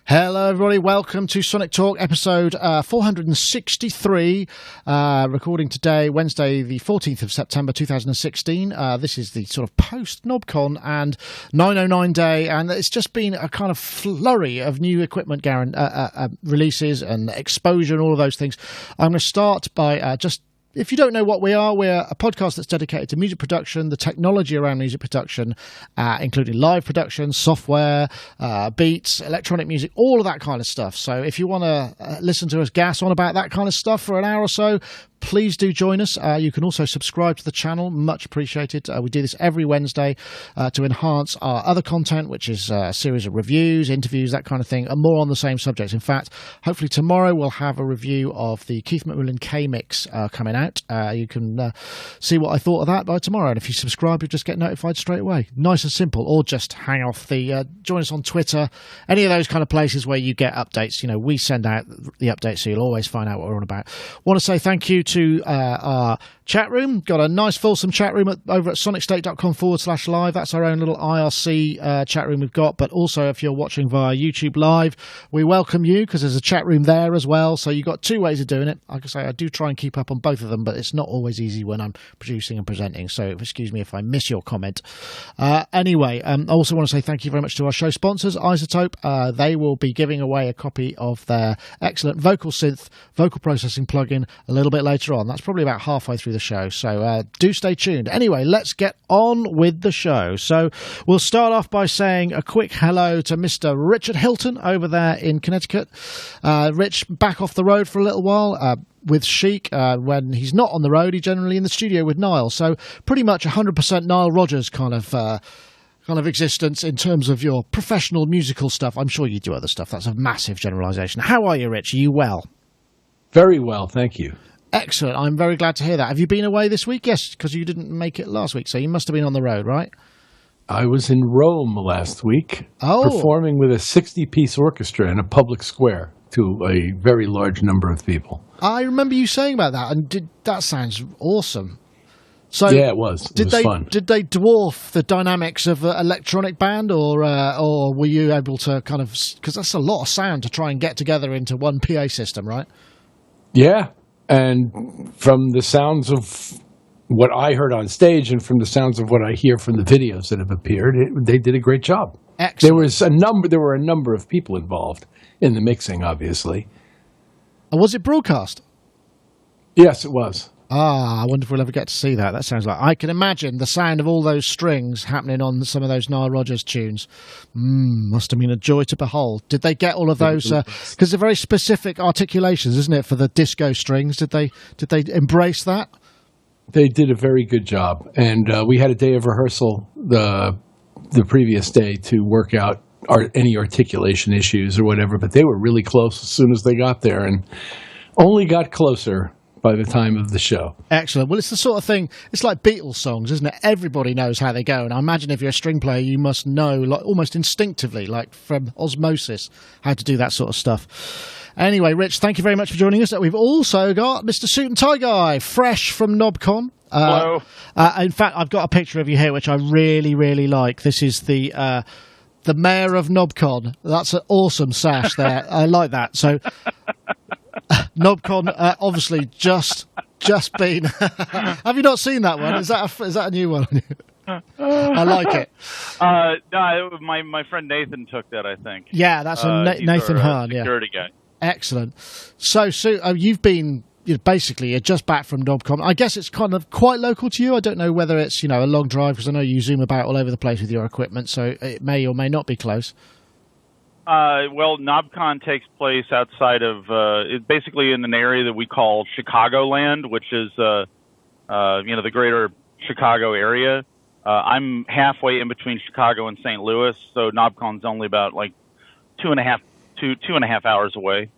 Hello, everybody. Welcome to Sonic Talk, episode 463. Recording today, Wednesday, the 14th of September, 2016. This is the sort of post-Knobcon and 909 day, and it's just been a kind of flurry of new equipment releases and exposure and all of those things. I'm going to start by if you don't know what we are, we're a podcast that's dedicated to music production, the technology around music production, including live production, software, beats, electronic music, all of that kind of stuff. So if you want to listen to us gas on about that kind of stuff for an hour or so, please do join us. You can also subscribe to the channel. Much appreciated. We do this every Wednesday to enhance our other content, which is a series of reviews, interviews, that kind of thing, and more on the same subjects. In fact, hopefully tomorrow we'll have a review of the Keith McMillan K-Mix coming out. You can see what I thought of that by tomorrow. And if you subscribe, you'll just get notified straight away. Nice and simple. Or just hang off join us on Twitter, any of those kind of places where you get updates. You know, we send out the updates, so you'll always find out what we're on about. Want to say thank you to our chat room. Got a nice fulsome chat room over at Sonicstate.com/live. That's our own little IRC chat room we've got. But also, if you're watching via YouTube Live, we welcome you because there's a chat room there as well. So you've got two ways of doing it. Like I say, I do try and keep up on both of them, but it's not always easy when I'm producing and presenting. So excuse me if I miss your comment. Anyway, I also want to say thank you very much to our show sponsors, iZotope. They will be giving away a copy of their excellent vocal synth, vocal processing plugin a little bit later on. That's probably about halfway through the show, so do stay tuned. Anyway, let's get on with the show. So we'll start off by saying a quick hello to Mr. Richard Hilton over there in Connecticut. Rich, back off the road for a little while with Chic. When he's not on the road, he's generally in the studio with Nile, so pretty much 100% Nile Rodgers kind of existence in terms of your professional musical stuff. I'm sure you do other stuff. That's a massive generalization. How are you, Rich? Are you well? Very well, thank you. Excellent. I'm very glad to hear that. Have you been away this week? Yes, because you didn't make it last week, so you must have been on the road, right? I was in Rome last week, performing with a 60-piece orchestra in a public square to a very large number of people. I remember you saying about that, and that sounds awesome. So yeah, it was. It was fun. Did they dwarf the dynamics of an electronic band, or were you able to kind of, because that's a lot of sound to try and get together into one PA system, right? Yeah. And from the sounds of what I heard on stage and from the sounds of what I hear from the videos that have appeared, they did a great job. Excellent. There were a number of people involved in the mixing, obviously. Was it broadcast? Yes, it was. I wonder if we'll ever get to see that. That sounds like... I can imagine the sound of all those strings happening on some of those Nile Rodgers tunes. Must have been a joy to behold. Did they get all of those... Because they're very specific articulations, isn't it, for the disco strings? Did they embrace that? They did a very good job. And we had a day of rehearsal the previous day to work out any articulation issues or whatever, but they were really close as soon as they got there and only got closer by the time of the show. Excellent. Well, it's the sort of thing, it's like Beatles songs, isn't it? Everybody knows how they go, and I imagine if you're a string player, you must know, like almost instinctively, like from osmosis, how to do that sort of stuff. Anyway, Rich, thank you very much for joining us. We've also got Mr. Suit and Tie Guy, fresh from Knobcon. Hello. In fact, I've got a picture of you here, which I really, really like. This is the mayor of Knobcon. That's an awesome sash there. I like that. So... Knobcon, obviously, just been. Have you not seen that one? Is that a new one? I like it. No, my friend Nathan took that, I think. Yeah, that's Nathan Hearn. Security guy. Excellent. So you've been basically you're just back from Knobcon. I guess it's kind of quite local to you. I don't know whether it's a long drive because I know you zoom about all over the place with your equipment, so it may or may not be close. Well, Knobcon takes place outside of, basically in an area that we call Chicagoland, which is, the greater Chicago area. I'm halfway in between Chicago and St. Louis, so Knobcon's only about like two and a half hours away.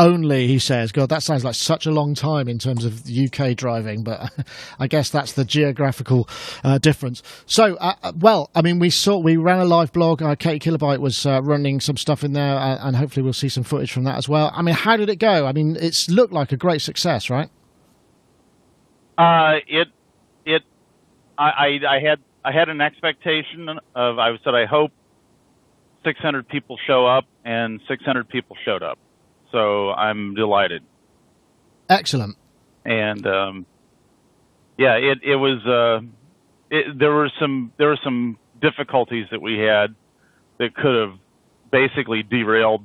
Only, he says. God, that sounds like such a long time in terms of UK driving, but I guess that's the geographical difference. So, we ran a live blog. Katie Kilobyte was running some stuff in there, and hopefully we'll see some footage from that as well. I mean, how did it go? I mean, it's looked like a great success, right? I had an expectation of, I hope 600 people show up, and 600 people showed up. So I'm delighted. Excellent. And it was. There were some difficulties that we had that could have basically derailed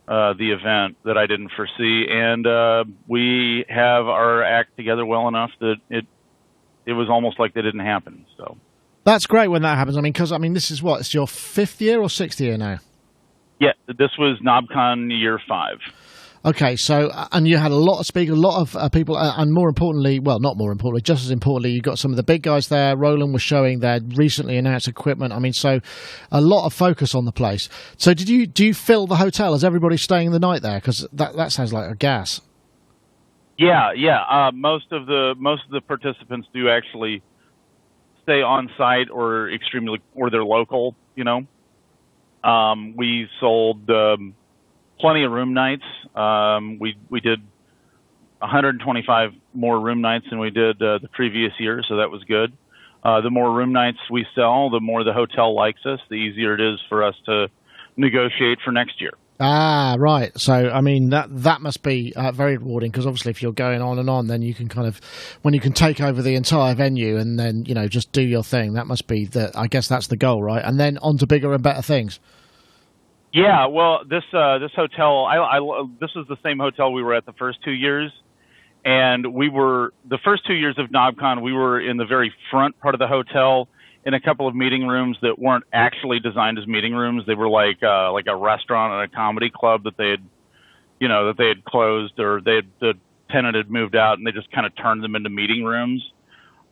the event that I didn't foresee, and we have our act together well enough that it was almost like they didn't happen. So that's great when that happens. I mean, because this is what, it's your 5th year or 6th year now? Yeah, this was Knobcon year 5. Okay, so, and you had a lot of speakers, a lot of people, and more importantly, well, not more importantly, just as importantly, you got some of the big guys there. Roland was showing their recently announced equipment. I mean, so a lot of focus on the place. So do you fill the hotel? Is everybody staying the night there? Because that sounds like a gas. Yeah. Most of the participants do actually stay on site or they're local, you know. We sold plenty of room nights. We did 125 more room nights than we did the previous year, so that was good. The more room nights we sell, the more the hotel likes us, the easier it is for us to negotiate for next year. Ah, right. So, I mean, that must be very rewarding, because obviously if you're going on and on, then you can when you can take over the entire venue and then, just do your thing, that must be I guess that's the goal, right? And then on to bigger and better things. Yeah, well, this hotel, this was the same hotel we were at the first 2 years, and the first 2 years of Knobcon, we were in the very front part of the hotel in a couple of meeting rooms that weren't actually designed as meeting rooms. They were like a restaurant and a comedy club that they had closed, or the tenant had moved out, and they just kind of turned them into meeting rooms.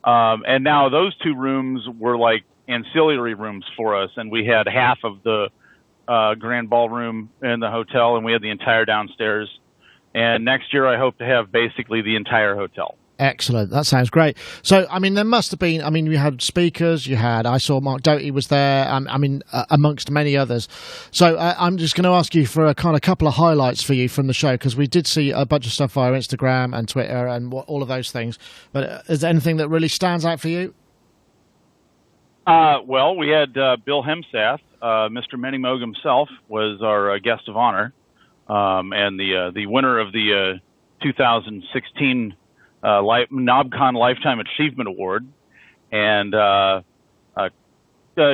And now those 2 rooms were like ancillary rooms for us, and we had half of the grand ballroom in the hotel, and we had the entire downstairs. And next year, I hope to have basically the entire hotel. Excellent. That sounds great. So, I mean, there must have been, you had speakers, I saw Marc Doty was there, amongst many others. So I'm just going to ask you for a couple of highlights for you from the show, because we did see a bunch of stuff via Instagram and Twitter and all of those things. But is there anything that really stands out for you? Well, we had Bill Hemsath. Mr. Menimogue himself was our guest of honor, and the winner of the 2016 Knobcon Lifetime Achievement Award. And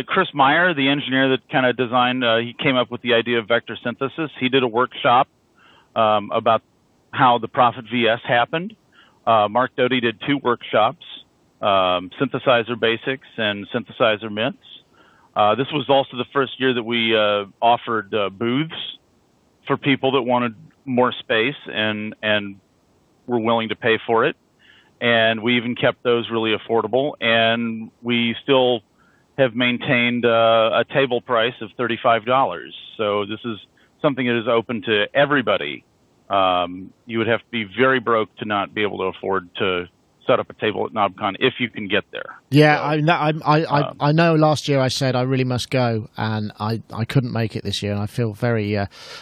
Chris Meyer, the engineer that kind of designed, he came up with the idea of vector synthesis. He did a workshop about how the Prophet VS happened. Marc Doty did 2 workshops, synthesizer basics and synthesizer myths. This was also the first year that we offered booths for people that wanted more space and were willing to pay for it. And we even kept those really affordable. And we still have maintained a table price of $35. So this is something that is open to everybody. You would have to be very broke to not be able to afford to set up a table at Knobcon if you can get there. Yeah, so, I know last year I said I really must go, and I couldn't make it this year, and I feel very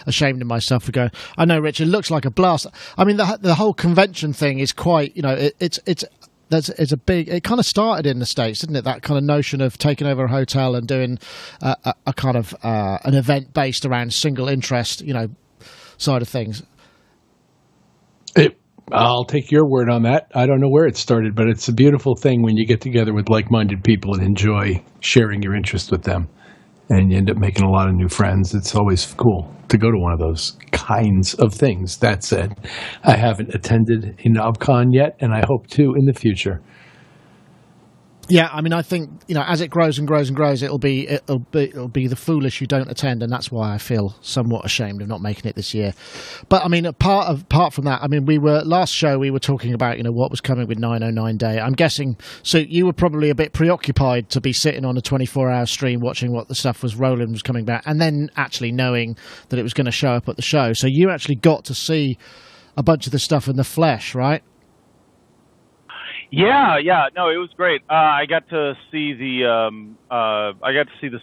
ashamed of myself for going. I know, Rich, it looks like a blast. I mean, the whole convention thing is quite, it's a big. It kind of started in the States, didn't it? That kind of notion of taking over a hotel and doing a kind of an event based around single interest, side of things. I'll take your word on that. I don't know where it started, but it's a beautiful thing when you get together with like-minded people and enjoy sharing your interest with them, and you end up making a lot of new friends. It's always cool to go to one of those kinds of things. That said, I haven't attended a Knobcon yet, and I hope to in the future. Yeah, I mean, I think as it grows and grows and grows, it'll be the foolish who don't attend, and that's why I feel somewhat ashamed of not making it this year. But I mean, apart from that, I mean, last show we were talking about what was coming with 909 Day. I'm guessing so you were probably a bit preoccupied to be sitting on a 24-hour stream watching what the stuff Roland was coming back, and then actually knowing that it was going to show up at the show. So you actually got to see a bunch of the stuff in the flesh, right? Yeah, no, it was great. I got to see the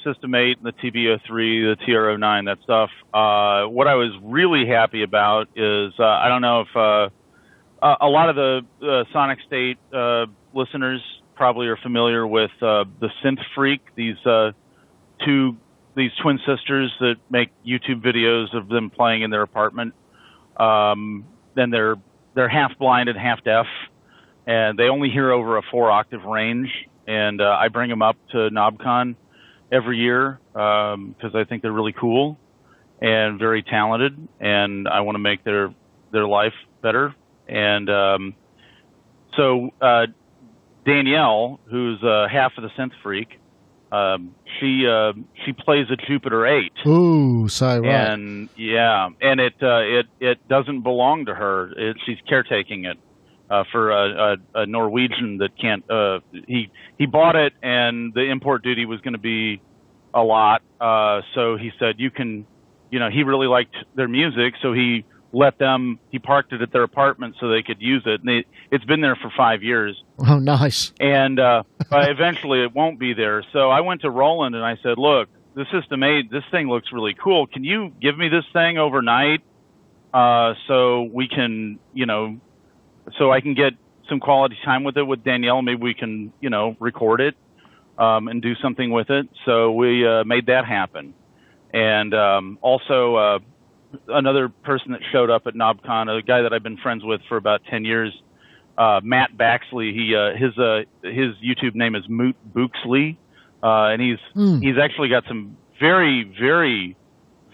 System 8 and the TB-03, the TR-09, that stuff. What I was really happy about is I don't know if a lot of the Sonicstate listeners probably are familiar with the Synth Freak, these 2 these twin sisters that make YouTube videos of them playing in their apartment. Then they're half blind and half deaf, and they only hear over a 4-octave range. And I bring them up to Knobcon every year because I think they're really cool and very talented, and I want to make their life better. And so Danielle, who's half of the synth freak, she plays a Jupiter 8. Ooh, so right. And yeah, and it doesn't belong to her. She's caretaking it for a Norwegian that can't. He bought it, and the import duty was going to be a lot. So he said, you can, he really liked their music, so he parked it at their apartment so they could use it. And it's been there for 5 years. Oh, nice. And eventually it won't be there. So I went to Roland and I said, look, the System 8, this thing looks really cool. Can you give me this thing overnight so we can, so I can get some quality time with it with Danielle? Maybe we can, record it and do something with it. So we made that happen. And also another person that showed up at Knobcon, a guy that I've been friends with for about 10 years, Matt Baxley. His YouTube name is Moot Booksley, and he's actually got some very, very,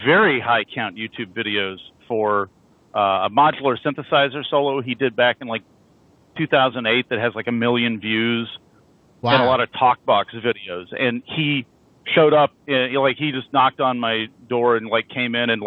very high count YouTube videos for a modular synthesizer solo he did back in like 2008 that has like 1 million views. Wow. And a lot of talkbox videos. And he showed up, he just knocked on my door and came in, and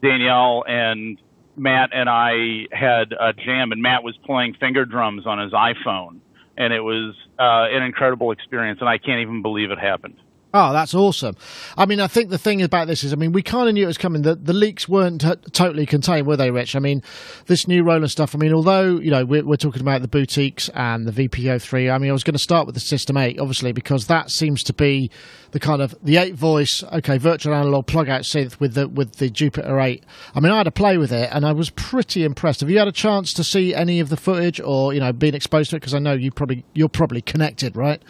Danielle and Matt and I had a jam, and Matt was playing finger drums on his iPhone, and it was an incredible experience, and I can't even believe it happened. Oh, that's awesome. I mean, I think the thing about this is, we kind of knew it was coming. The leaks weren't totally contained, were they, Rich? I mean, this new Roland stuff, although, we're talking about the boutiques and the VPO3, I was going to start with the System 8, obviously, because that seems to be the kind of the 8-voice, virtual analog plug-out synth with the Jupiter 8. I had a play with it, and I was pretty impressed. Have you had a chance to see any of the footage or, been exposed to it? Because I know you're probably connected, right?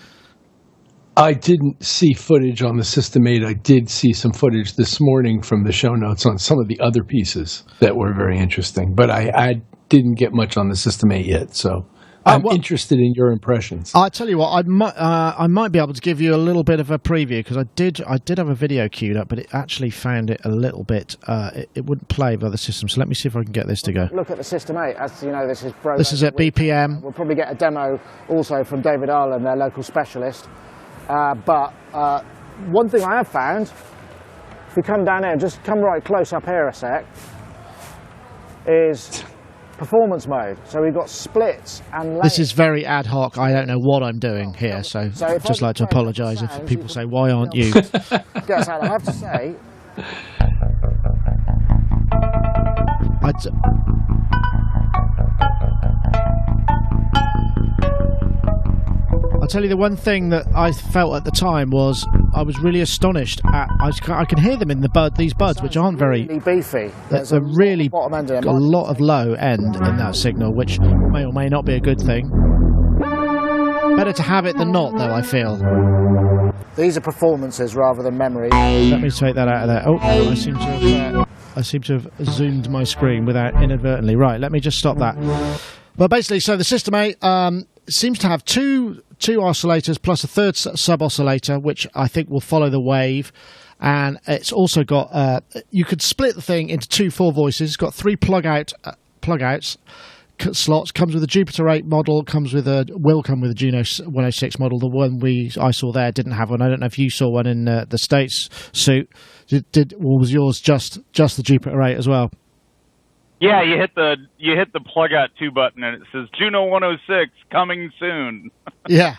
I didn't see footage on the System 8. I did see some footage this morning from the show notes on some of the other pieces that were very interesting. But I didn't get much on the System 8 yet, so I'm interested in your impressions. I tell you what, I might be able to give you a little bit of a preview, because I did have a video queued up, but it actually found it a little bit. It wouldn't play with other systems. So let me see if I can get this to go. Look at the System 8. As you know, this is at BPM. We'll probably get a demo also from David Ireland, their local specialist. But one thing I have found, if we come down here, just come right close up here a sec, is performance mode. So we've got splits and layers. This is very ad hoc. I don't know what I'm doing here, so I'd just like to apologise if people say, why aren't you? Guess I have to say... I'll tell you the one thing that I felt at the time was I was really astonished at. I can hear them in these buds, which aren't very beefy. They're really got a lot of low end in that signal, which may or may not be a good thing. Better to have it than not, though, I feel. These are performances rather than memory. Let me take that out of there. Oh, I seem to have zoomed my screen without inadvertently. Right, let me just stop that. Well, basically, so the System 8 seems to have two oscillators plus a third sub-oscillator, which I think will follow the wave. And it's also got, you could split the thing into 2 4-voices. It's got 3 plug-outs slots. Comes with a Jupiter 8 model. Will come with a Juno 106 model. The one I saw there didn't have one. I don't know if you saw one in the States suit. Or was yours just the Jupiter 8 as well? Yeah, you hit the plug out 2 button and it says Juno 106 coming soon. Yeah.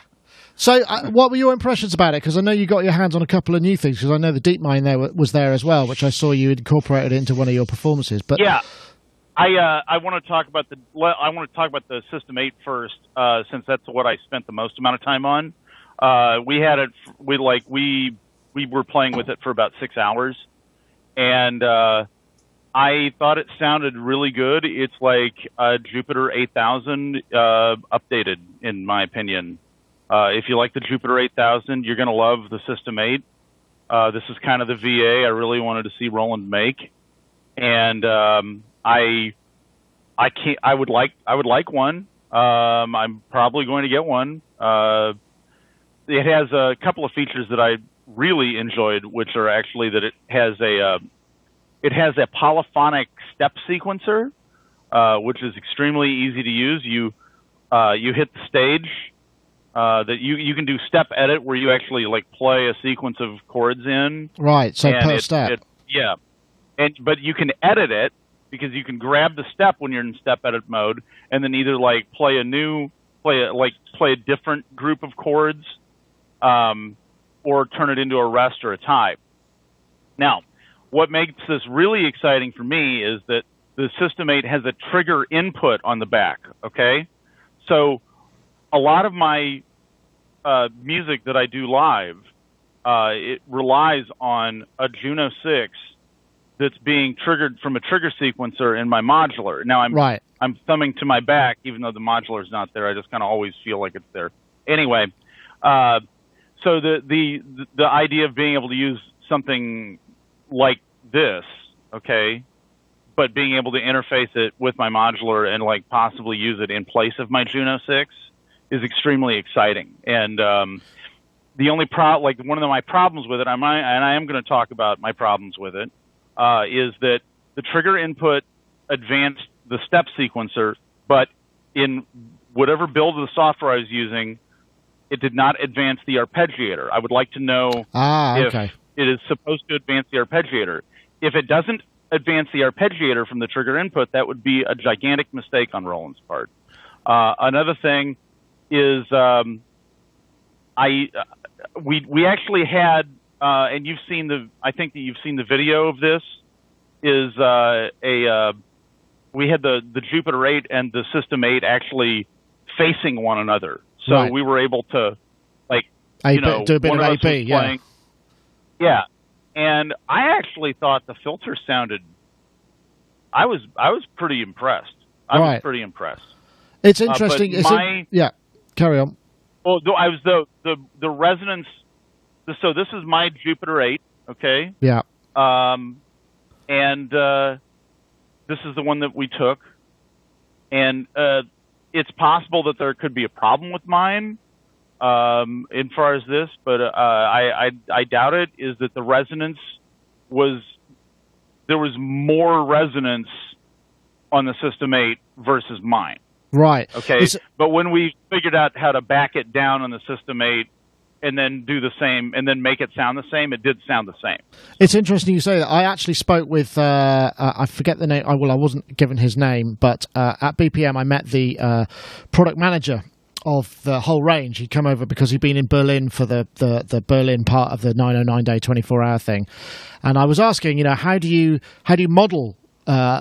So, what were your impressions about it? Because I know you got your hands on a couple of new things. Because I know the DeepMind there was there as well, which I saw you incorporated into one of your performances. But yeah, I want to talk about the System 8 first, since that's what I spent the most amount of time on. We had it. We were playing with it for about 6 hours, and I thought it sounded really good. It's like a Jupiter 8000 updated, in my opinion. If you like the Jupiter 8000, you're going to love the System 8. This is kind of the VA I really wanted to see Roland make, and I would like one. I'm probably going to get one. It has a couple of features that I really enjoyed, which are actually that it has a polyphonic step sequencer, which is extremely easy to use. You hit the stage. That you can do step edit where you actually like play a sequence of chords in. Right, so per step. Yeah, but you can edit it because you can grab the step when you're in step edit mode, and then either like play a different group of chords, or turn it into a rest or a type. Now, what makes this really exciting for me is that the System 8 has a trigger input on the back. Okay, so a lot of my music that I do live, it relies on a Juno 6 that's being triggered from a trigger sequencer in my modular. Now I'm thumbing to my back, even though the modular is not there. I just kind of always feel like it's there. Anyway, so the idea of being able to use something like this, okay, but being able to interface it with my modular and like possibly use it in place of my Juno 6 is extremely exciting. And the only one of my problems with it, and I am going to talk about my problems with it, is that the trigger input advanced the step sequencer, but in whatever build of the software I was using, it did not advance the arpeggiator. I would like to know if it is supposed to advance the arpeggiator. If it doesn't advance the arpeggiator from the trigger input, that would be a gigantic mistake on Roland's part. Another thing is we actually had, and you've seen I think that you've seen the video of this, is we had the Jupiter 8 and the System 8 actually facing one another. So we were able to, like, do a bit of AP, yeah. Yeah. And I actually thought the filter sounded, I was pretty impressed. I was pretty impressed. It's interesting. Yeah, carry on. Well, I was the resonance. So this is my Jupiter 8, okay? Yeah. And this is the one that we took, and it's possible that there could be a problem with mine, in far as this, but I doubt it. Is that the resonance there was more resonance on the System 8 versus mine. Right. Okay. But when we figured out how to back it down on the System 8 and then do the same and then make it sound the same, it did sound the same. It's interesting you say that. I actually spoke with, I forget the name. I wasn't given his name, but at BPM I met the product manager of the whole range. He'd come over because he'd been in Berlin for the Berlin part of the 909-day 24-hour thing. And I was asking, how do you model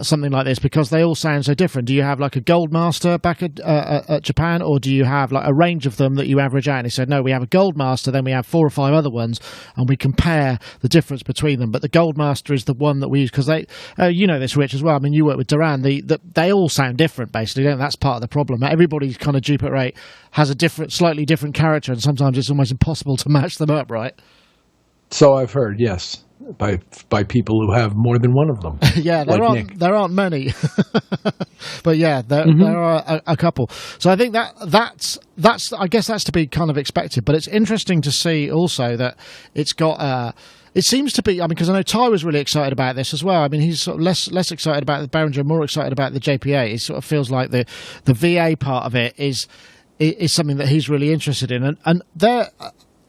something like this, because they all sound so different? Do you have like a gold master back at Japan, or do you have like a range of them that you average out? And he said, no, we have a gold master, then we have 4 or 5 other ones, and we compare the difference between them. But the gold master is the one that we use because they, this, Rich, as well. I mean, you work with Duran. They all sound different, basically. Don't they? That's part of the problem. Everybody's kind of Jupiter 8 has a slightly different character, and sometimes it's almost impossible to match them up, right? So I've heard, yes, by people who have more than one of them. Yeah, there aren't many, but yeah, there are a couple. So I think that's I guess that's to be kind of expected. But it's interesting to see also that it's got. It seems to be. I mean, because I know Ty was really excited about this as well. I mean, he's sort of less excited about the Behringer, more excited about the JPA. It sort of feels like the VA part of it is something that he's really interested in, and there.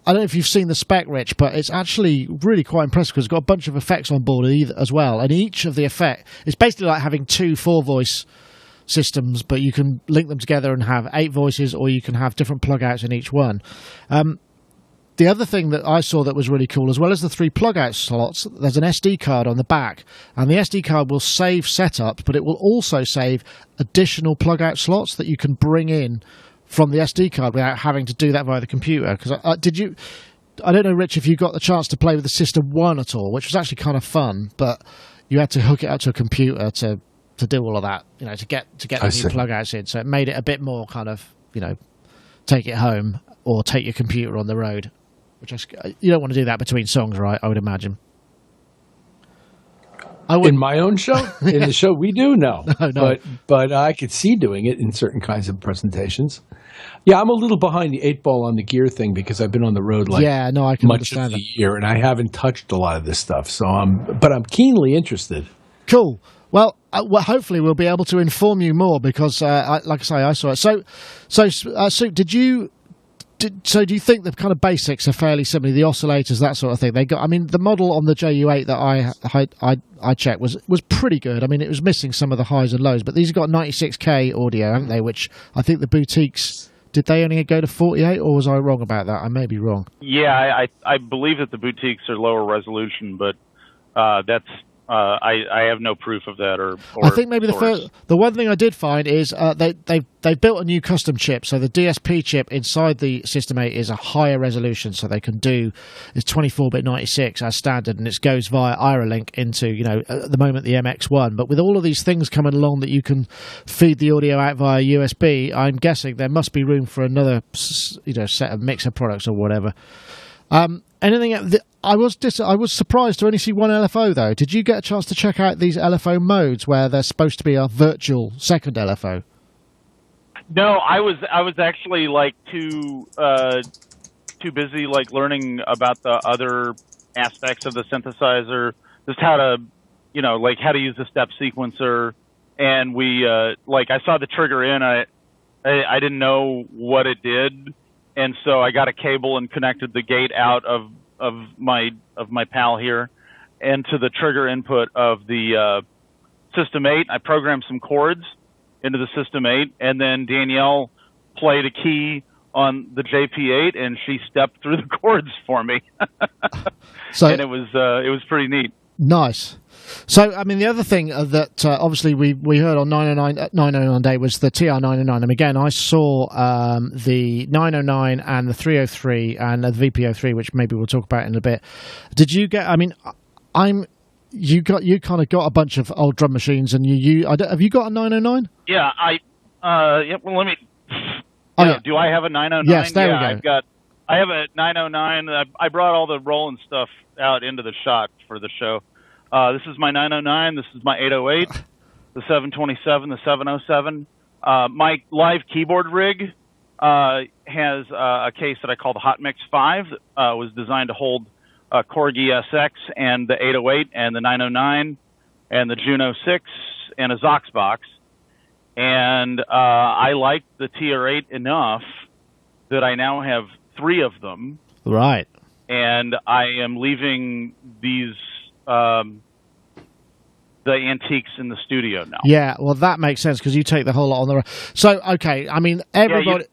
I don't know if you've seen the spec, Rich, but it's actually really quite impressive because it's got a bunch of effects on board as well. And each of the effect, it's basically like having 2 4-voice systems, but you can link them together and have 8 voices, or you can have different plug-outs in each one. The other thing that I saw that was really cool, as well as the 3 plug-out slots, there's an SD card on the back. And the SD card will save setups, but it will also save additional plug-out slots that you can bring in from the SD card without having to do that via the computer. Because I don't know, Rich, if you got the chance to play with the System 1 at all, which was actually kind of fun, but you had to hook it up to a computer to do all of that, to get the new plug-outs in. So it made it a bit more kind of, take it home or take your computer on the road. which you don't want to do that between songs, right? I would imagine. In my own show? In the show we do? No. No. But I could see doing it in certain kinds of presentations. Yeah, I'm a little behind the 8-ball on the gear thing because I've been on the road I can much of the year, and I haven't touched a lot of this stuff. So I'm keenly interested. Cool. Well, hopefully we'll be able to inform you more because, like I say, I saw it. So, Soup, do you think the kind of basics are fairly similar? The oscillators, that sort of thing. The model on the JU8 that I checked was pretty good. I mean, it was missing some of the highs and lows, but these have got 96K audio, haven't they? Which I think the boutiques, did they only go to 48, or was I wrong about that? I may be wrong. Yeah, I believe that the boutiques are lower resolution, but that's. I have no proof of that, or I think maybe the one thing I did find is they've built a new custom chip, so the DSP chip inside the System 8 is a higher resolution, so they can do is 24-bit 96 as standard, and it goes via IRA-Link into at the moment the MX1. But with all of these things coming along that you can feed the audio out via USB, I'm guessing there must be room for another set of mixer products or whatever. I was surprised to only see one LFO though. Did you get a chance to check out these LFO modes where they're supposed to be a virtual second LFO? No, I was actually too busy learning about the other aspects of the synthesizer, just how to how to use the step sequencer, and we I saw the trigger in. I didn't know what it did. And so I got a cable and connected the gate out of my PAL here into the trigger input of the System 8. I programmed some chords into the System 8, and then Danielle played a key on the JP8, and she stepped through the chords for me. And it was pretty neat. Nice. So, I mean, the other thing that obviously we heard on 909 Day was the TR909. And again, I saw the 909 and the 303 and the VP03, which maybe we'll talk about in a bit. Did you get? I mean, you kind of got a bunch of old drum machines, and have you got a 909? Yeah, Well, let me. Do I have a 909? Yes, there we go. I have a 909. I brought all the Roland stuff out into the shot for the show. This is my 909. This is my 808, the 727, the 707. My live keyboard rig has a case that I call the Hot Mix 5 that was designed to hold Corgi SX and the 808 and the 909 and the Juno 6 and a Zox box. And I liked the TR8 enough that I now have 3 of them. Right. And I am leaving these the antiques in the studio now. Yeah, well, that makes sense because you take the whole lot on the road. So, okay, I mean, everybody...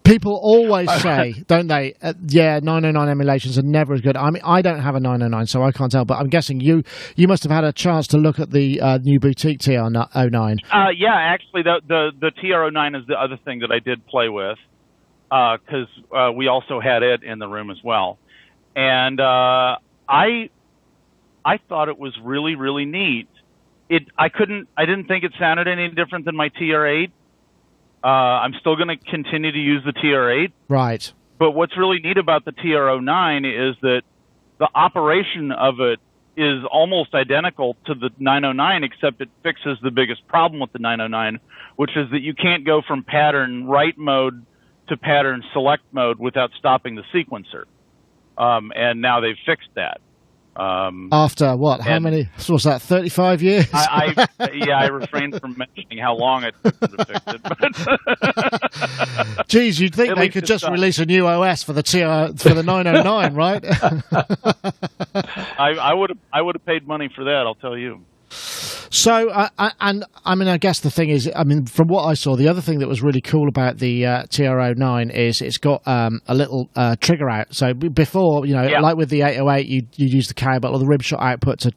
People always say, don't they, 909 emulations are never as good. I mean, I don't have a 909, so I can't tell, but I'm guessing you must have had a chance to look at the new boutique TR09. Yeah, actually, the TR09 is the other thing that I did play with because we also had it in the room as well. And I thought it was really, really neat. I didn't think it sounded any different than my TR8. I'm still going to continue to use the TR8. Right. But what's really neat about the TR09 is that the operation of it is almost identical to the 909, except it fixes the biggest problem with the 909, which is that you can't go from pattern write mode to pattern select mode without stopping the sequencer. And now they've fixed that. After what? How many? So was that 35 years? I refrained from mentioning how long it took to fix it. Geez, you'd think they could just release a new OS for the 909, right? I would have paid money for that. I'll tell you. So, and I mean, I guess the thing is, I mean, from what I saw, the other thing that was really cool about the TR09 is it's got a little trigger out. So before, like with the 808, you use the cable or the rimshot output to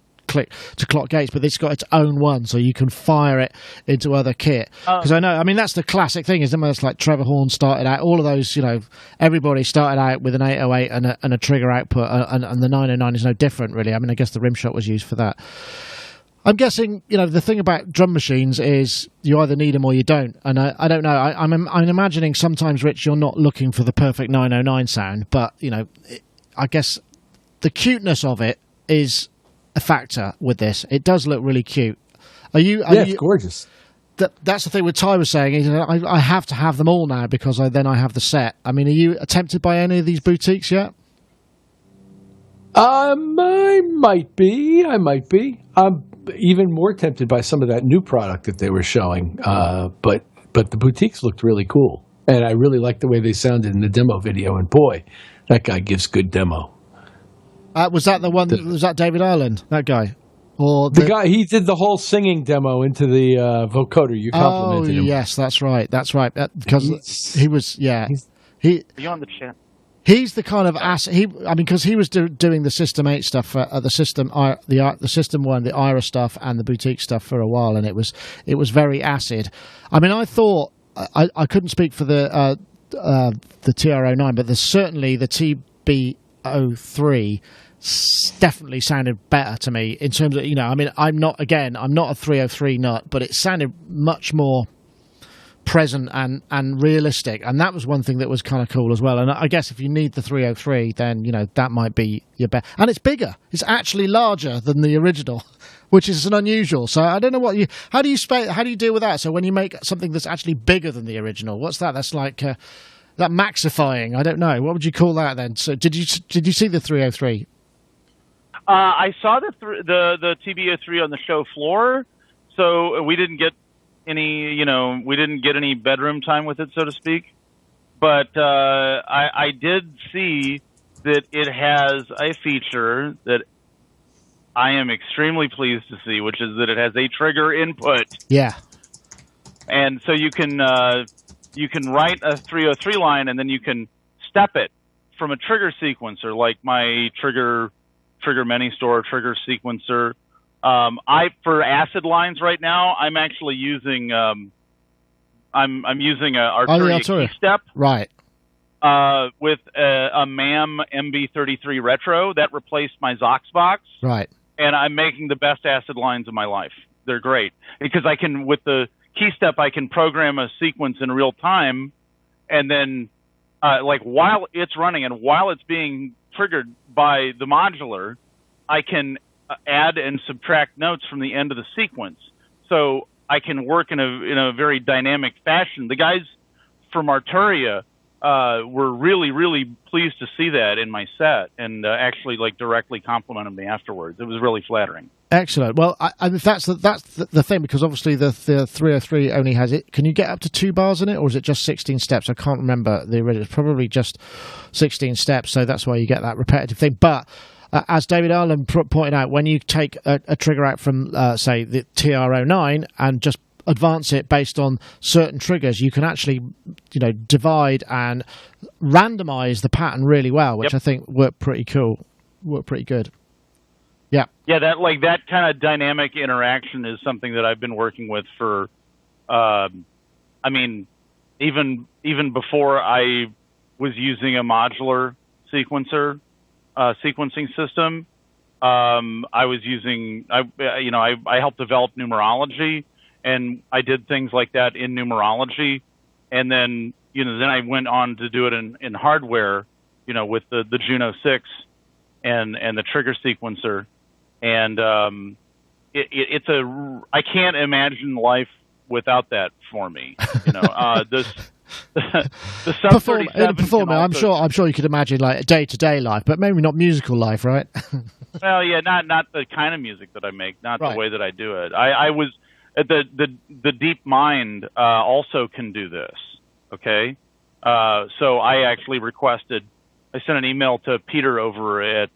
clock gates, but it's got its own one, so you can fire it into other kit. Because I mean, that's the classic thing, isn't it? It's like Trevor Horn started out, all of those, everybody started out with an 808 and a trigger output, and the 909 is no different, really. I mean, I guess the rimshot was used for that. I'm guessing, the thing about drum machines is you either need them or you don't. And I don't know. I'm imagining sometimes, Rich, you're not looking for the perfect 909 sound, but, I guess the cuteness of it is a factor with this. It does look really cute. It's gorgeous. That's the thing with Ty was saying. I have to have them all now because then I have the set. I mean, are you tempted by any of these boutiques yet? I might be. I'm even more tempted by some of that new product that they were showing. But the boutiques looked really cool, and I really liked the way they sounded in the demo video. And boy, that guy gives good demo. Was that the one? Was that David Ireland? That guy, or the guy? He did the whole singing demo into the vocoder. You complimented him. Yes, that's right. Because he was. Yeah, Are you on the chat? He's the kind of ass. Because he was doing the System 8 stuff for the System, the System 1, the IRA stuff, and the boutique stuff for a while, and it was very acid. I mean, I thought I couldn't speak for the TR-09, but there's certainly the TB-03 definitely sounded better to me in terms of I'm not a 303 nut, but it sounded much more present and realistic, and that was one thing that was kind of cool as well. And I guess if you need the 303, then that might be your best. And it's bigger; it's actually larger than the original, which is an unusual. So I don't know how do you deal with that? So when you make something that's actually bigger than the original, what's that? That's like that maxifying. I don't know. What would you call that then? So did you see the 303? I saw the TB-03 on the show floor, so we didn't get any bedroom time with it, so to speak. But I did see that it has a feature that I am extremely pleased to see, which is that it has a trigger input. Yeah. And so you can write a 303 line, and then you can step it from a trigger sequencer, like my trigger mini store trigger sequencer. For acid lines right now, I'm actually using I'm using a Arturia key step, right? With a MAM MB33 Retro that replaced my Zox box, right? And I'm making the best acid lines of my life. They're great because I can, with the key step, I can program a sequence in real time, and then while it's running and while it's being triggered by the modular, I can add and subtract notes from the end of the sequence, so I can work in a very dynamic fashion. The guys from Arturia were really, really pleased to see that in my set, and actually directly complimented me afterwards. It was really flattering. Excellent. Well, that's the thing, because obviously the 303 only has it. Can you get up to 2 bars in it, or is it just 16 steps? I can't remember the original. It's probably just 16 steps, so that's why you get that repetitive thing. But as David Ireland pointed out, when you take a trigger out from, say, the TR-09 and just advance it based on certain triggers, you can actually, divide and randomize the pattern really well, which I think worked pretty cool, worked pretty good. Yeah. Yeah, that kind of dynamic interaction is something that I've been working with for, even before I was using a modular sequencing system. I was using, I helped develop numerology, and I did things like that in numerology. And then, then I went on to do it in hardware, with the Juno 6 and the trigger sequencer. And I can't imagine life without that for me. The sub 37 I'm sure you could imagine like day-to-day life, but maybe not musical life, right? Well, yeah, not the kind of music that I make, not the way that I do it. I was the Deep Mind also can do this. Okay, so I actually I sent an email to Peter over at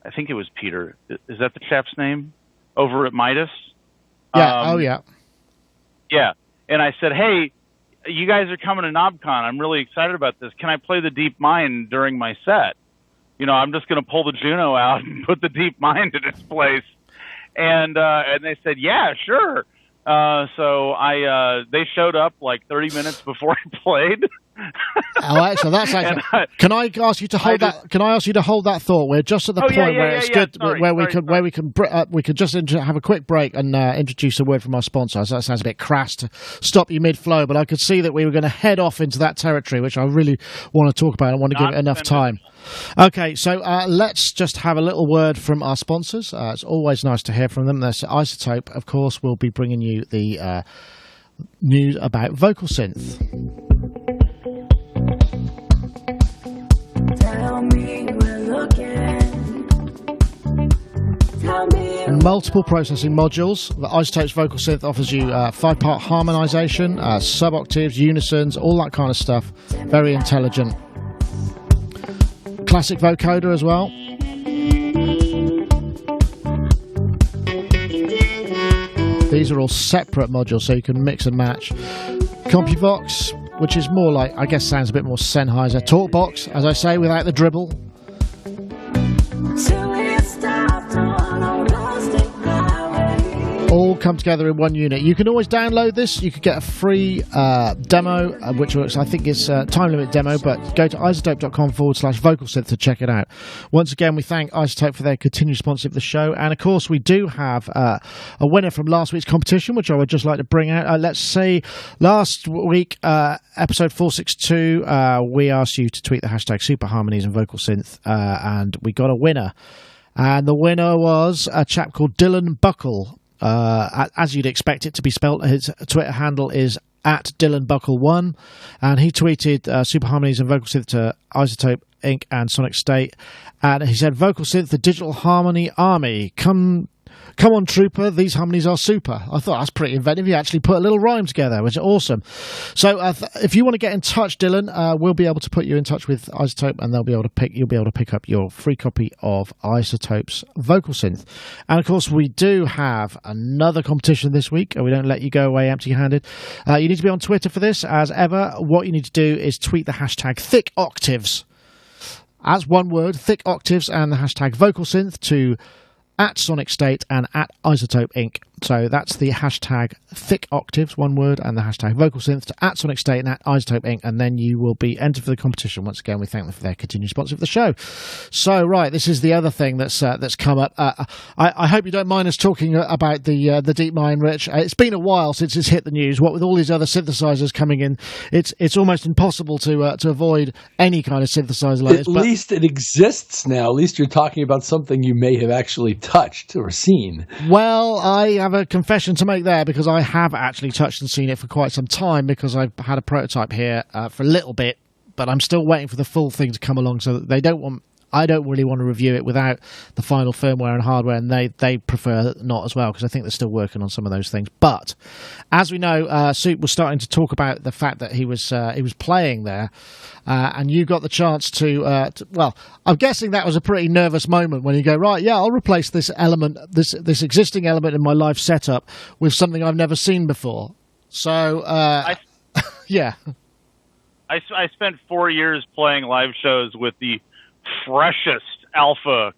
I think it was Peter. Is that the chap's name? Over at Midas? Yeah. Yeah. And I said, hey, you guys are coming to Knobcon. I'm really excited about this. Can I play the Deep Mind during my set? I'm just going to pull the Juno out and put the Deep Mind in its place. And they said, yeah, sure. So they showed up like 30 minutes before I played. Oh, excellent! That's actually. Can I ask you to hold that? Can I ask you to hold that thought? We're just at the point where it's good, where we could just have a quick break and introduce a word from our sponsor. So that sounds a bit crass to stop you mid-flow, but I could see that we were going to head off into that territory, which I really want to talk about. I want to give it enough time. Okay, so let's just have a little word from our sponsors. It's always nice to hear from them. There's Isotope, of course. We'll be bringing you the news about vocal synth. Multiple processing modules. The Isotope's vocal synth offers you 5-part harmonization, sub-octaves, unisons, all that kind of stuff. Very intelligent. Classic vocoder as well. These are all separate modules, so you can mix and match. CompuVox, which is more like, I guess sounds a bit more Sennheiser. Talkbox, as I say, without the dribble. All come together in one unit. You can always download this. You could get a free demo, which works, I think is time limit demo, but go to isotope.com/vocalsynth to check it out. Once again, we thank Isotope for their continued sponsorship of the show. And of course, we do have a winner from last week's competition, which I would just like to bring out. Let's say last week, episode 462, we asked you to tweet the hashtag Super Harmonies and Vocal Synth, and we got a winner. And the winner was a chap called Dylan Buckle. As you'd expect it to be spelt, his Twitter handle is @DylanBuckle1, and he tweeted Super Harmonies and Vocal Synth to Isotope Inc. and Sonicstate, and he said, "Vocal Synth, the digital harmony army, come on, trooper, these harmonies are super." I thought that's pretty inventive. You actually put a little rhyme together, which is awesome. So if you want to get in touch, Dylan, we'll be able to put you in touch with Isotope, and you'll be able to pick up your free copy of Isotope's vocal synth. And of course, we do have another competition this week, and we don't let you go away empty-handed. You need to be on Twitter for this, as ever. What you need to do is tweet the hashtag Thick Octaves, as one word, Thick Octaves, and the hashtag vocal synth to @Sonicstate and @Isotope Inc. So that's the hashtag Thick Octaves, one word, and the hashtag Vocal Synth to @Sonicstate and @Isotope Inc. And then you will be entered for the competition. Once again, we thank them for their continued sponsor of the show. So, right, this is the other thing that's come up. I hope you don't mind us talking about the DeepMind, Rich. It's been a while since it's hit the news. What with all these other synthesizers coming in, it's almost impossible to avoid any kind of synthesizer like this. At least it exists now. At least you're talking about something you may have actually touched or seen. Well, I have a confession to make there, because I have actually touched and seen it for quite some time, because I've had a prototype here for a little bit, but I'm still waiting for the full thing to come along, so that I don't really want to review it without the final firmware and hardware, and they prefer not as well, because I think they're still working on some of those things. But as we know, Soup was starting to talk about the fact that he was playing there, and you got the chance to well, I'm guessing that was a pretty nervous moment when you go, right, yeah, I'll replace this element, this existing element in my live setup with something I've never seen before. So yeah, I spent 4 years playing live shows with the freshest alpha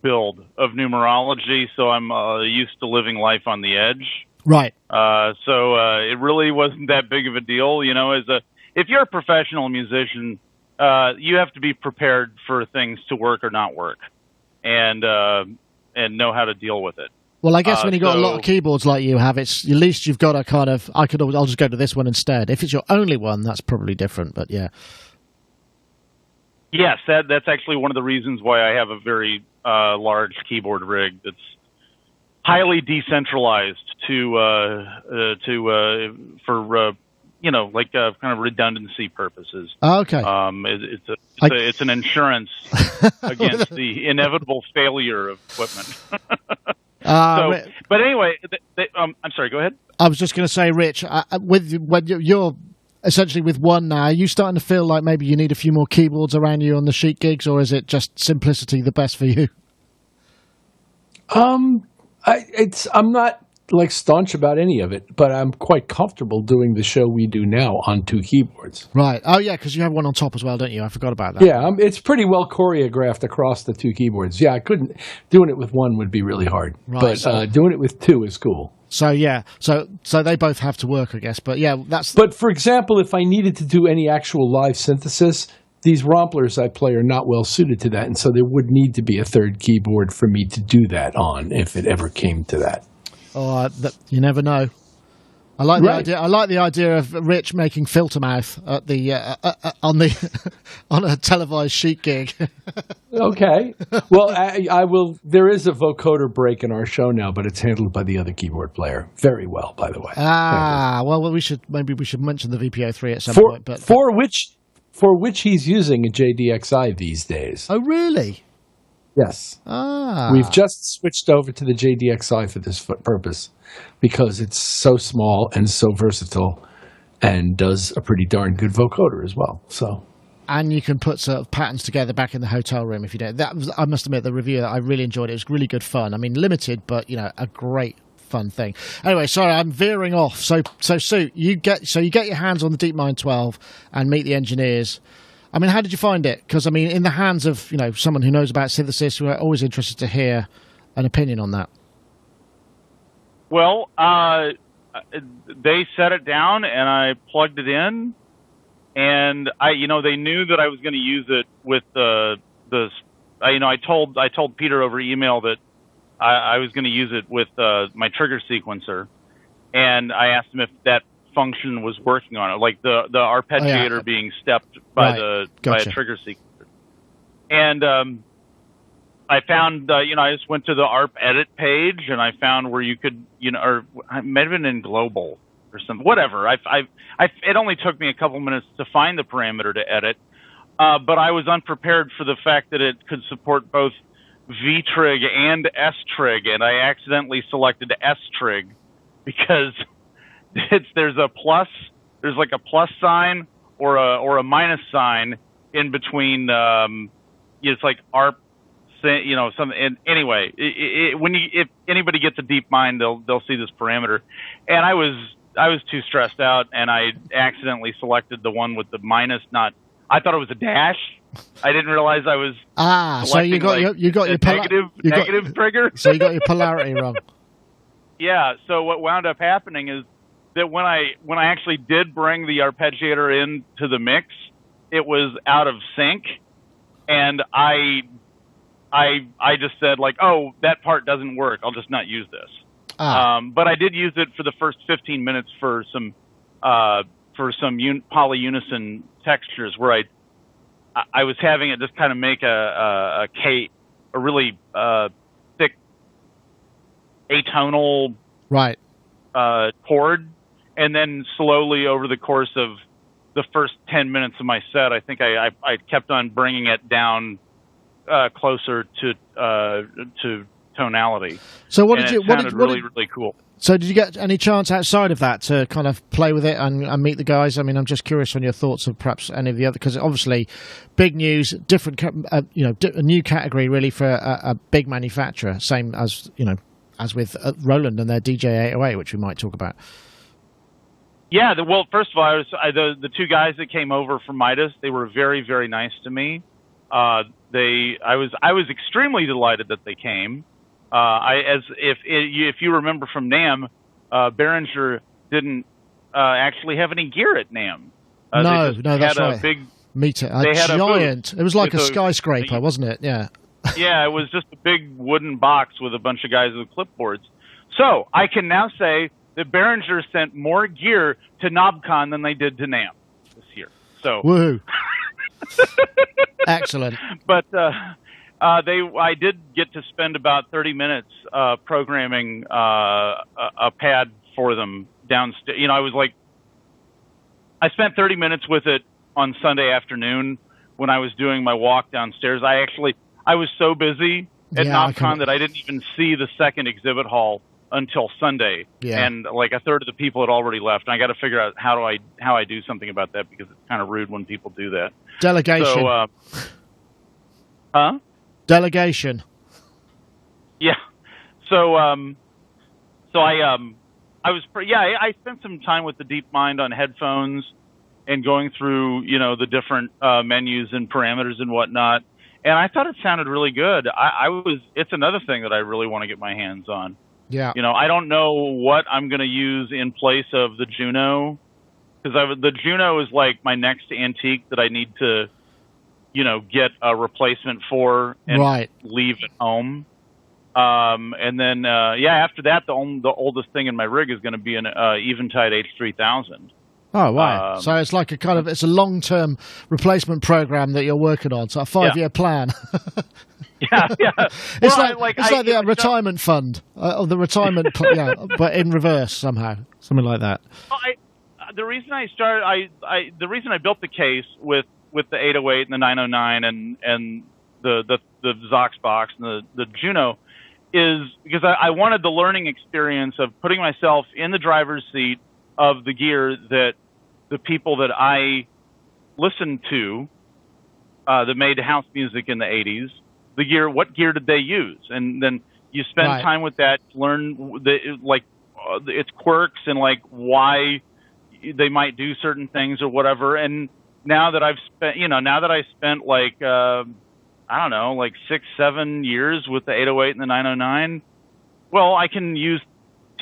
build of numerology, so I'm used to living life on the edge. Right. So it really wasn't that big of a deal, you know. If you're a professional musician, you have to be prepared for things to work or not work, and know how to deal with it. Well, I guess when you've got a lot of keyboards like you have, at least you've got a kind of, I'll just go to this one instead. If it's your only one, that's probably different, but yeah. Yes, that's actually one of the reasons why I have a very large keyboard rig that's highly decentralized for kind of redundancy purposes. Okay. It's an insurance against the inevitable failure of equipment. But anyway, I'm sorry. Go ahead. I was just going to say, Rich, when you're essentially with one now, are you starting to feel like maybe you need a few more keyboards around you on the sheet gigs, or is it just simplicity the best for you? I'm not like staunch about any of it, but I'm quite comfortable doing the show we do now on two keyboards. Right. Oh yeah, because you have one on top as well, don't you? I forgot about that. Yeah, it's pretty well choreographed across the two keyboards. Yeah, doing it with one would be really hard, right, but doing it with two is cool. So yeah, so they both have to work, I guess. But yeah, that's. But for example, if I needed to do any actual live synthesis, these romplers I play are not well suited to that, and so there would need to be a third keyboard for me to do that on if it ever came to that. Oh, you never know. I like the idea. I like the idea of Rich making filter mouth at the on a televised sheet gig. Okay. Well, I will. There is a vocoder break in our show now, but it's handled by the other keyboard player very well, by the way. Well, we should mention the VPO3 at some point. But for which he's using a JDXI these days. Oh, really? Yes. We've just switched over to the JDXI for this purpose because it's so small and so versatile and does a pretty darn good vocoder as well. So, and you can put sort of patterns together back in the hotel room if you do. I must admit, the review that I really enjoyed. It was really good fun. I mean, limited, but a great fun thing. Anyway, sorry, I'm veering off. So Sue, you get your hands on the DeepMind 12 and meet the engineers. I mean, how did you find it? Because, I mean, in the hands of, someone who knows about synthesis, we're always interested to hear an opinion on that. Well, they set it down and I plugged it in, and they knew that I was going to use it with I told Peter over email that I was going to use it with my trigger sequencer, and I asked him if that function was working on it, like the arpeggiator being stepped by by a trigger sequencer. And I found I just went to the ARP edit page and I found where you could or it might have been in global or something, whatever. It only took me a couple minutes to find the parameter to edit, but I was unprepared for the fact that it could support both V-trig and S-trig, and I accidentally selected S-trig because there's like a plus sign or a minus sign in between. It's like ARP, some. And anyway, if anybody gets a DeepMind, they'll see this parameter. And I was too stressed out, and I accidentally selected the one with the minus. I thought it was a dash. I didn't realize I was. So you got your negative trigger. So you got your polarity wrong. Yeah. So what wound up happening is that when I actually did bring the arpeggiator into the mix, it was out of sync, and I just said like, oh, that part doesn't work. I'll just not use this. But I did use it for the first 15 minutes for some polyunison textures where I was having it just kind of make a really thick atonal chord. And then slowly over the course of the first 10 minutes of my set, I think I kept on bringing it down closer to tonality. So what did really cool. So did you get any chance outside of that to kind of play with it and meet the guys? I mean, I'm just curious on your thoughts of perhaps any of the other, because obviously big news, different, a new category really for a big manufacturer, same as as with Roland and their DJ808, which we might talk about. Yeah, well, first of all, the two guys that came over from Midas, they were very, very nice to me. I was extremely delighted that they came. If you remember from NAMM, Behringer didn't actually have any gear at NAMM. That's right. Big meter, a giant. It was like a skyscraper, wasn't it? Yeah. Yeah, it was just a big wooden box with a bunch of guys with clipboards. So I can now say that Behringer sent more gear to Knobcon than they did to NAMM this year. So woohoo! Excellent. But I did get to spend about 30 minutes programming a pad for them downstairs. I spent 30 minutes with it on Sunday afternoon when I was doing my walk downstairs. I was so busy at Knobcon that I didn't even see the second exhibit hall until Sunday, and like a third of the people had already left. And I got to figure out how I do something about that, because it's kind of rude when people do that. Delegation. So, Delegation. Yeah. So I spent some time with the DeepMind on headphones and going through the different menus and parameters and whatnot. And I thought it sounded really good. It's another thing that I really want to get my hands on. Yeah. You know, I don't know what I'm going to use in place of the Juno, because the Juno is like my next antique that I need to, you know, get a replacement for and leave at home. And then, after that, the oldest thing in my rig is going to be an Eventide H3000. Oh, wow. So it's like it's a long-term replacement program that you're working on. So a 5-year plan. Yeah. It's like the retirement fund, or the retirement, but in reverse somehow, something like that. Well, the reason I started, the reason I built the case with the 808 and the 909 and the Zox box and the Juno is because I wanted the learning experience of putting myself in the driver's seat of the gear that the people that I listened to that made house music in the 80s, what gear did they use? And then you spend time with that, learn its quirks and like why they might do certain things or whatever. And now that I spent like, I don't know, like 6-7 years with the 808 and the 909, well, I can use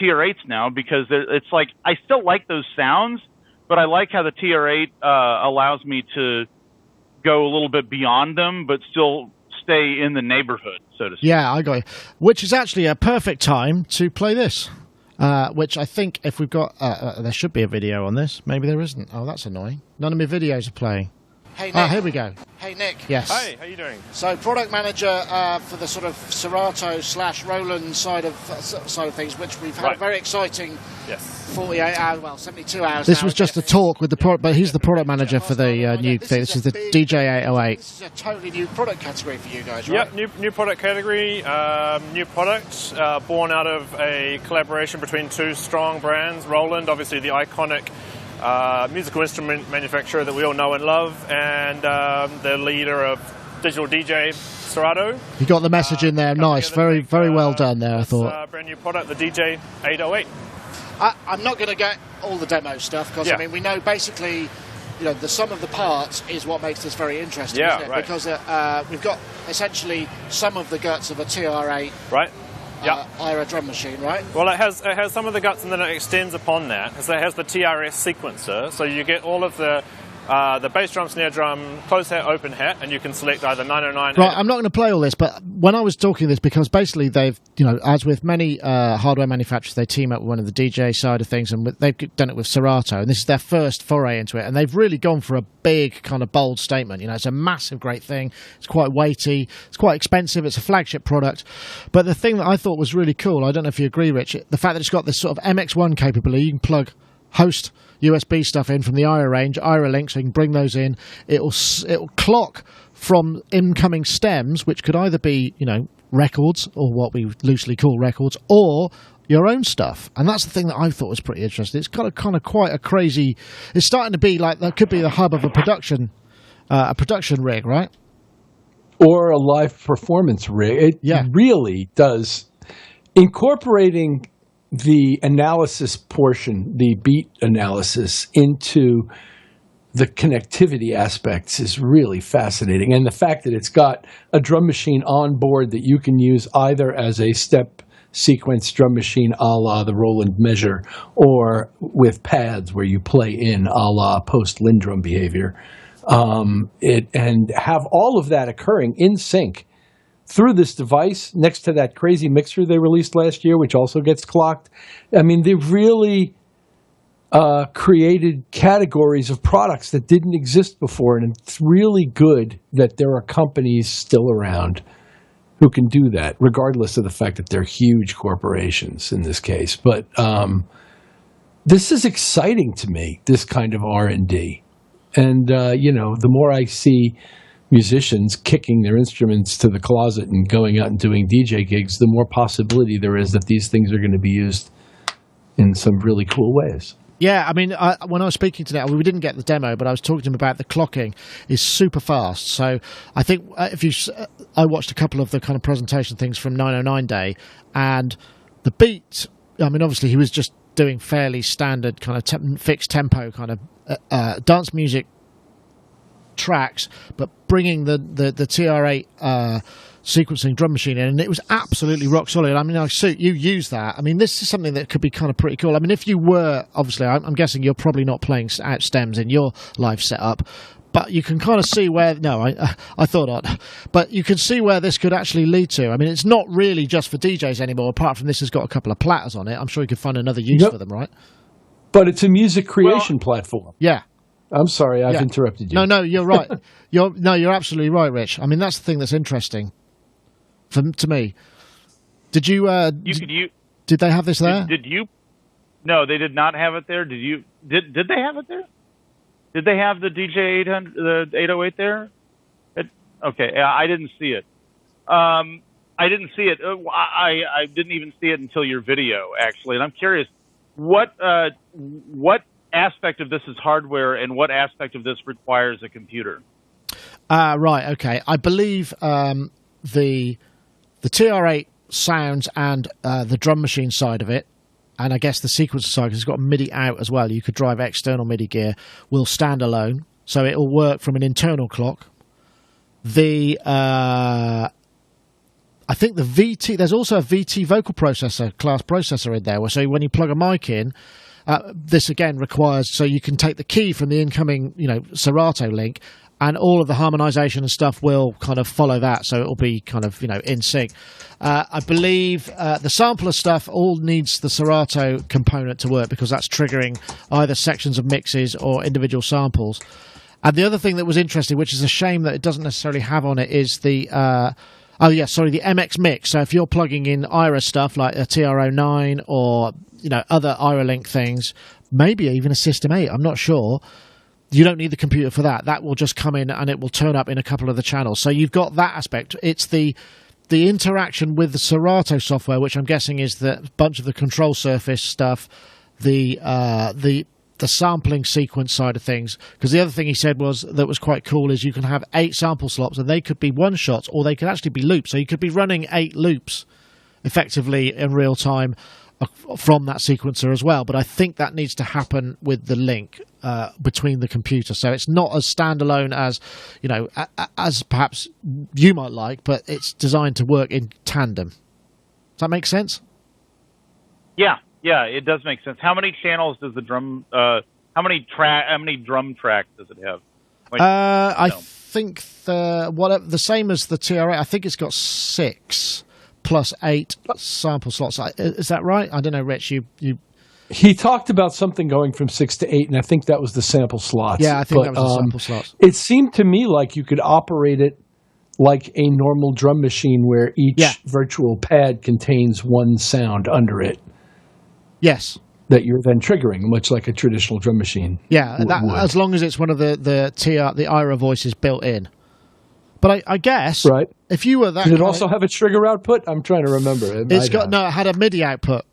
TR8s now because it's like, I still like those sounds, but I like how the TR8 allows me to go a little bit beyond them, but still stay in the neighborhood, so to speak. Yeah, I got you. Which is actually a perfect time to play this. Which I think if we've got... there should be a video on this. Maybe there isn't. Oh, that's annoying. None of my videos are playing. Hey, Nick. Here we go. Hey, Nick. Yes. Hi, how you doing? So, product manager for the sort of Serato / Roland side of things, which we've had a very exciting 48 hours, 72 hours. This was just a talk with the product, but he's the product manager for the new thing. This is the DJ 808. This is a totally new product category for you guys, right? Yep, new product category, new product, born out of a collaboration between two strong brands. Roland, obviously the iconic musical instrument manufacturer that we all know and love, and the leader of digital DJ, Serato. You got the message in there, nice, very well done there, I thought. Brand new product, the DJ 808. I'm not going to get all the demo stuff, because I mean, we know basically, you know, the sum of the parts is what makes this very interesting, isn't it? Right. Because we've got essentially some of the guts of a TR8 right. IRA drum machine, right? Well, it has some of the guts, and then it extends upon that. So it has the TRS sequencer, so you get all of the bass drum, snare drum, closed hat, open hat, and you can select either 909. Right, I'm not going to play all this, but when I was talking this, because basically they've, you know, as with many hardware manufacturers, they team up with one of the DJ side of things, and they've done it with Serato, and this is their first foray into it, and they've really gone for a big kind of bold statement. You know, it's a massive, great thing. It's quite weighty. It's quite expensive. It's a flagship product. But the thing that I thought was really cool, I don't know if you agree, Rich, the fact that it's got this sort of MX1 capability. You can plug host USB stuff in from the IRA range, IRA link, so you can bring those in. It'll clock from incoming stems, which could either be, you know, records, or what we loosely call records, or your own stuff. And that's the thing that I thought was pretty interesting. It's got a kind of quite a crazy... It's starting to be like, that could be the hub of a production rig, right? Or a live performance rig. It really does. Incorporating the analysis portion, the beat analysis, into the connectivity aspects is really fascinating. And the fact that it's got a drum machine on board that you can use either as a step sequence drum machine a la the Roland Measure, or with pads where you play in a la post Lindrum behavior, and have all of that occurring in sync through this device next to that crazy mixer they released last year, which also gets clocked. I mean, they've really created categories of products that didn't exist before, and it's really good that there are companies still around who can do that, regardless of the fact that they're huge corporations in this case. But this is exciting to me, this kind of R&D. And, you know, the more I see musicians kicking their instruments to the closet and going out and doing DJ gigs, the more possibility there is that these things are going to be used in some really cool ways. Yeah, I mean, when I was speaking to Nick, we didn't get the demo, but I was talking to him about the clocking is super fast. So I think I watched a couple of the kind of presentation things from 909 Day, and the beat, I mean, obviously he was just doing fairly standard kind of fixed tempo kind of dance music tracks, but bringing the TR8 sequencing drum machine in, and it was absolutely rock solid. I mean, I see you use that. I mean, this is something that could be kind of pretty cool. I mean, if you were, obviously, I'm guessing you're probably not playing out stems in your live setup, but you can kind of see where, I thought not, but you can see where this could actually lead to. I mean, it's not really just for DJs anymore, apart from this has got a couple of platters on it. I'm sure you could find another use for them, right? But it's a music creation platform. Yeah. I'm sorry, I've interrupted you. No, you're right. You're absolutely right, Rich. I mean, that's the thing that's interesting to me. Did you? Did they have this there? Did you? No, they did not have it there. Did you? Did they have it there? Did they have the DJ 800, the 808 there? Okay, I didn't see it. I didn't see it. I didn't even see it until your video, actually. And I'm curious, what aspect of this is hardware and what aspect of this requires a computer? Right, okay. I believe the TR8 sounds and the drum machine side of it, and I guess the sequencer side, because it's got MIDI out as well. You could drive external MIDI gear, will stand alone, so it will work from an internal clock. I think the VT, there's also a VT vocal processor, class processor in there, so when you plug a mic in, this again requires, so you can take the key from the incoming, Serato link, and all of the harmonization and stuff will kind of follow that, so it'll be kind of, in sync. I believe the sampler stuff all needs the Serato component to work, because that's triggering either sections of mixes or individual samples. And the other thing that was interesting, which is a shame that it doesn't necessarily have on it, is the the MX Mix. So if you're plugging in IRA stuff like a TR09 or other IRA Link things, maybe even a System 8, I'm not sure. You don't need the computer for that. That will just come in and it will turn up in a couple of the channels. So you've got that aspect. It's the interaction with the Serato software, which I'm guessing is the bunch of the control surface stuff, the sampling sequence side of things. Because the other thing he said that was quite cool is you can have 8 sample slots, and they could be one shots or they could actually be loops. So you could be running 8 loops effectively in real time from that sequencer as well. But I think that needs to happen with the link between the computer, so it's not as standalone as as perhaps you might like, but it's designed to work in tandem. Does that make sense? Yeah, it does make sense. How many channels does the drum? How many drum tracks does it have? I think the same as the TR8. I think it's got 6 plus 8 sample slots. Is that right? I don't know, Rich. You. He talked about something going from 6 to 8, and I think that was the sample slots. Yeah, I think that was the sample slots. It seemed to me like you could operate it like a normal drum machine, where each virtual pad contains one sound under it. Yes. That you're then triggering, much like a traditional drum machine. Yeah, as long as it's one of the IRA voices built in. But I guess if you were that, did it also have a trigger output? I'm trying to remember. It had a MIDI output.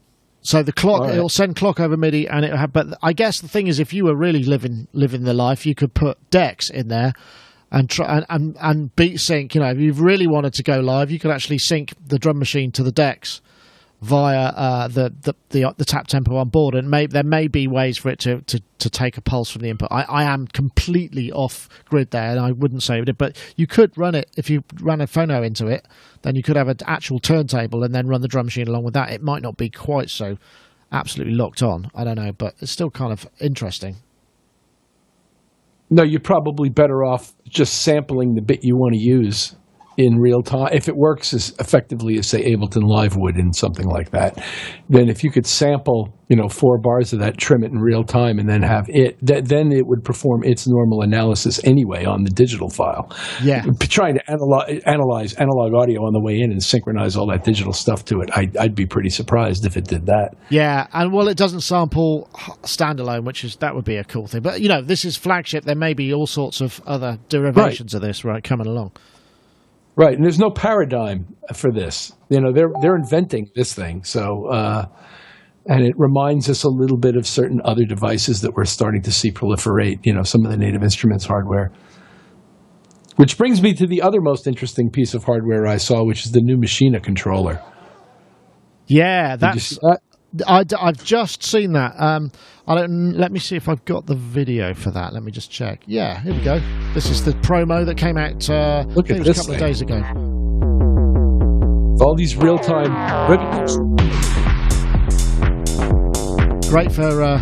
So the clock, it'll send clock over MIDI, and it'll have. But I guess the thing is, if you were really living the life, you could put decks in there, and try and beat sync. If you really wanted to go live, you could actually sync the drum machine to the decks via the tap tempo on board, and there may be ways for it to take a pulse from the input. I am completely off grid there, and I wouldn't say it, but you could run it if you ran a phono into it. Then you could have an actual turntable and then run the drum machine along with that. It might not be quite so absolutely locked on. I don't know, but it's still kind of interesting. No, you're probably better off just sampling the bit you want to use in real time. If it works as effectively as, say, Ableton Live would in something like that, then if you could sample, 4 bars of that, trim it in real time, and then have it, then it would perform its normal analysis anyway on the digital file. Yeah. Trying to analyze analog audio on the way in and synchronize all that digital stuff to it, I'd be pretty surprised if it did that. Yeah, and it doesn't sample standalone, that would be a cool thing. But, this is flagship. There may be all sorts of other derivations of this, coming along. Right, and there's no paradigm for this. They're inventing this thing. So, and it reminds us a little bit of certain other devices that we're starting to see proliferate. Some of the Native Instruments hardware. Which brings me to the other most interesting piece of hardware I saw, which is the new Maschine controller. Yeah, Did you see that? I've just seen that. I don't. Let me see if I've got the video for that. Let me just check. Yeah, here we go. This is the promo that came out. Look at it was this a couple thing. of days ago. All these real-time ribbons. Great for.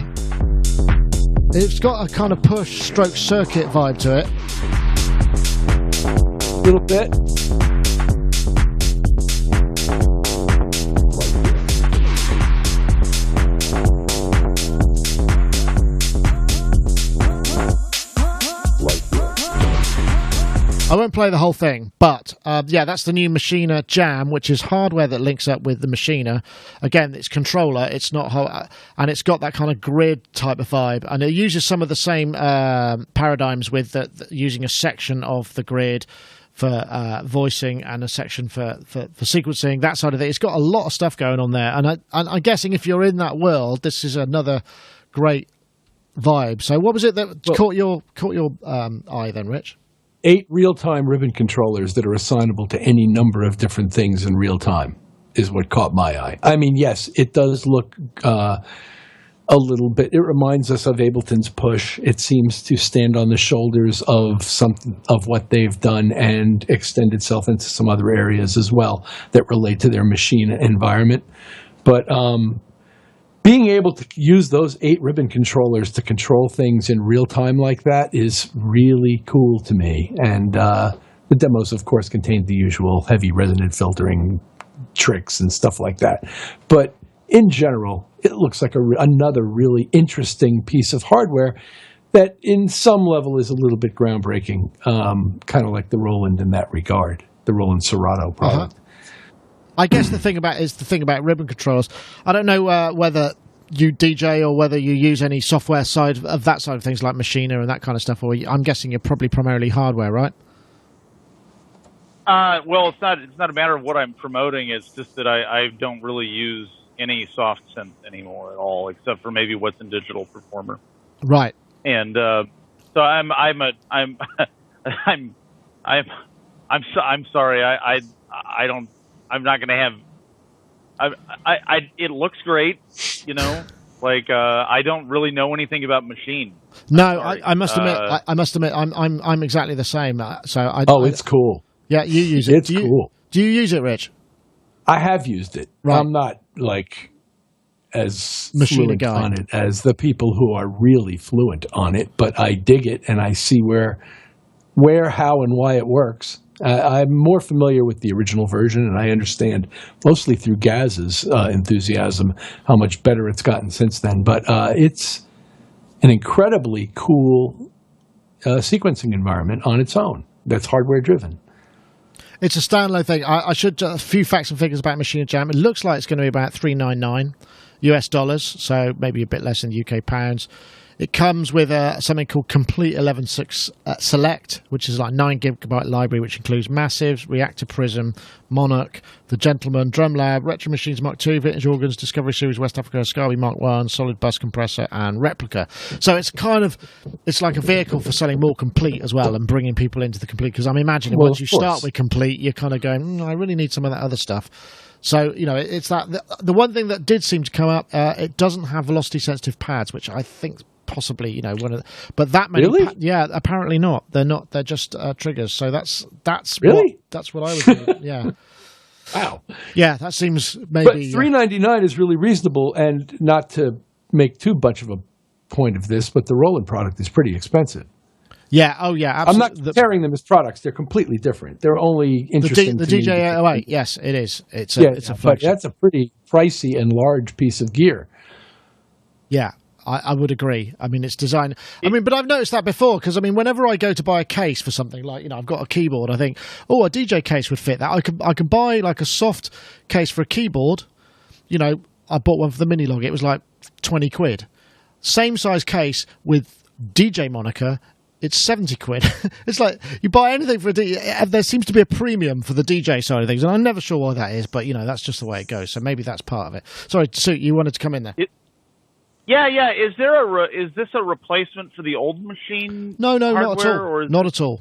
It's got a kind of push stroke circuit vibe to it. A little bit. I won't play the whole thing, but yeah, that's the new Maschine Jam, which is hardware that links up with the Maschine. Again, it's controller, it's not and it's got that kind of grid type of vibe, and it uses some of the same paradigms with using a section of the grid for voicing and a section for sequencing, that side of it. It's got a lot of stuff going on there, and I'm guessing if you're in that world, this is another great vibe. So what was it that caught your eye then, Rich? 8 real-time ribbon controllers that are assignable to any number of different things in real time is what caught my eye. I mean, yes, it does look a little bit. It reminds us of Ableton's Push. It seems to stand on the shoulders of something of what they've done and extend itself into some other areas as well that relate to their machine environment. But being able to use those 8 ribbon controllers to control things in real time like that is really cool to me. And the demos, of course, contained the usual heavy resonant filtering tricks and stuff like that. But in general, it looks like another really interesting piece of hardware that in some level is a little bit groundbreaking, kind of like the Roland in that regard, the Roland Serato product. I guess the thing about ribbon controllers, I don't know whether you DJ or whether you use any software side of that side of things like Maschine and that kind of stuff, or I'm guessing you're probably primarily hardware, right? Well, it's not a matter of what I'm promoting. It's just that I don't really use any soft synth anymore at all, except for maybe what's in Digital Performer. Right. And so I'm sorry. I don't. I'm not going to have. It looks great, you know. Like I don't really know anything about Maschine. No, I must admit. I must admit. I'm exactly the same. It's cool. Yeah, you use it. It's cool. Do you use it, Rich? I have used it. Right. I'm not like as Maschine fluent guy on it as the people who are really fluent on it, but I dig it and I see where, how, and why it works. I'm more familiar with the original version, and I understand mostly through Gaz's enthusiasm how much better it's gotten since then. But it's an incredibly cool sequencing environment on its own that's hardware driven. It's a standalone thing. I should a few facts and figures about Maschine Jam. It looks like it's going to be about $399 US, so maybe a bit less than UK pounds. It comes with something called Complete 11.6 Select, which is like 9 gigabyte library, which includes Massives, Reactor Prism, Monarch, The Gentleman, Drum Lab, Retro Machines Mark II, Vintage Organs, Discovery Series, West Africa, Scarby Mark I, Solid Bus Compressor, and Replica. So it's it's like a vehicle for selling more Complete as well and bringing people into the Complete. Because I'm imagining once you start with Complete, you're kind of going, I really need some of that other stuff. So, you know, it's that the one thing that did seem to come up, it doesn't have velocity sensitive pads, which I think possibly, you know, but that many, really? Yeah, apparently not. They're not. They're just triggers. So that's really that's what I would do. Yeah. Wow. Yeah, that seems maybe. But $399 is really reasonable, and not to make too much of a point of this, but the Roland product is pretty expensive. Yeah. Oh, yeah. Absolutely. I'm not comparing them as products; they're completely different. They're only interesting. The to me DJ808. Yes, it is. It's a but flagship. that's a pretty pricey and large piece of gear. Yeah. I would agree. I mean, it's designed. But I've noticed that before because whenever I go to buy a case for something like, I've got a keyboard, I think, a DJ case would fit that. I can buy like a soft case for a keyboard. I bought one for the Minilog. It was like 20 quid. Same size case with DJ moniker. It's 70 quid. It's like you buy anything for a DJ. There seems to be a premium for the DJ side of things, and I'm never sure why that is. But that's just the way it goes. So maybe that's part of it. Sorry, Sue, you wanted to come in there. Yeah. Is this a replacement for the old Maschine? No, not at all. Or Not at all.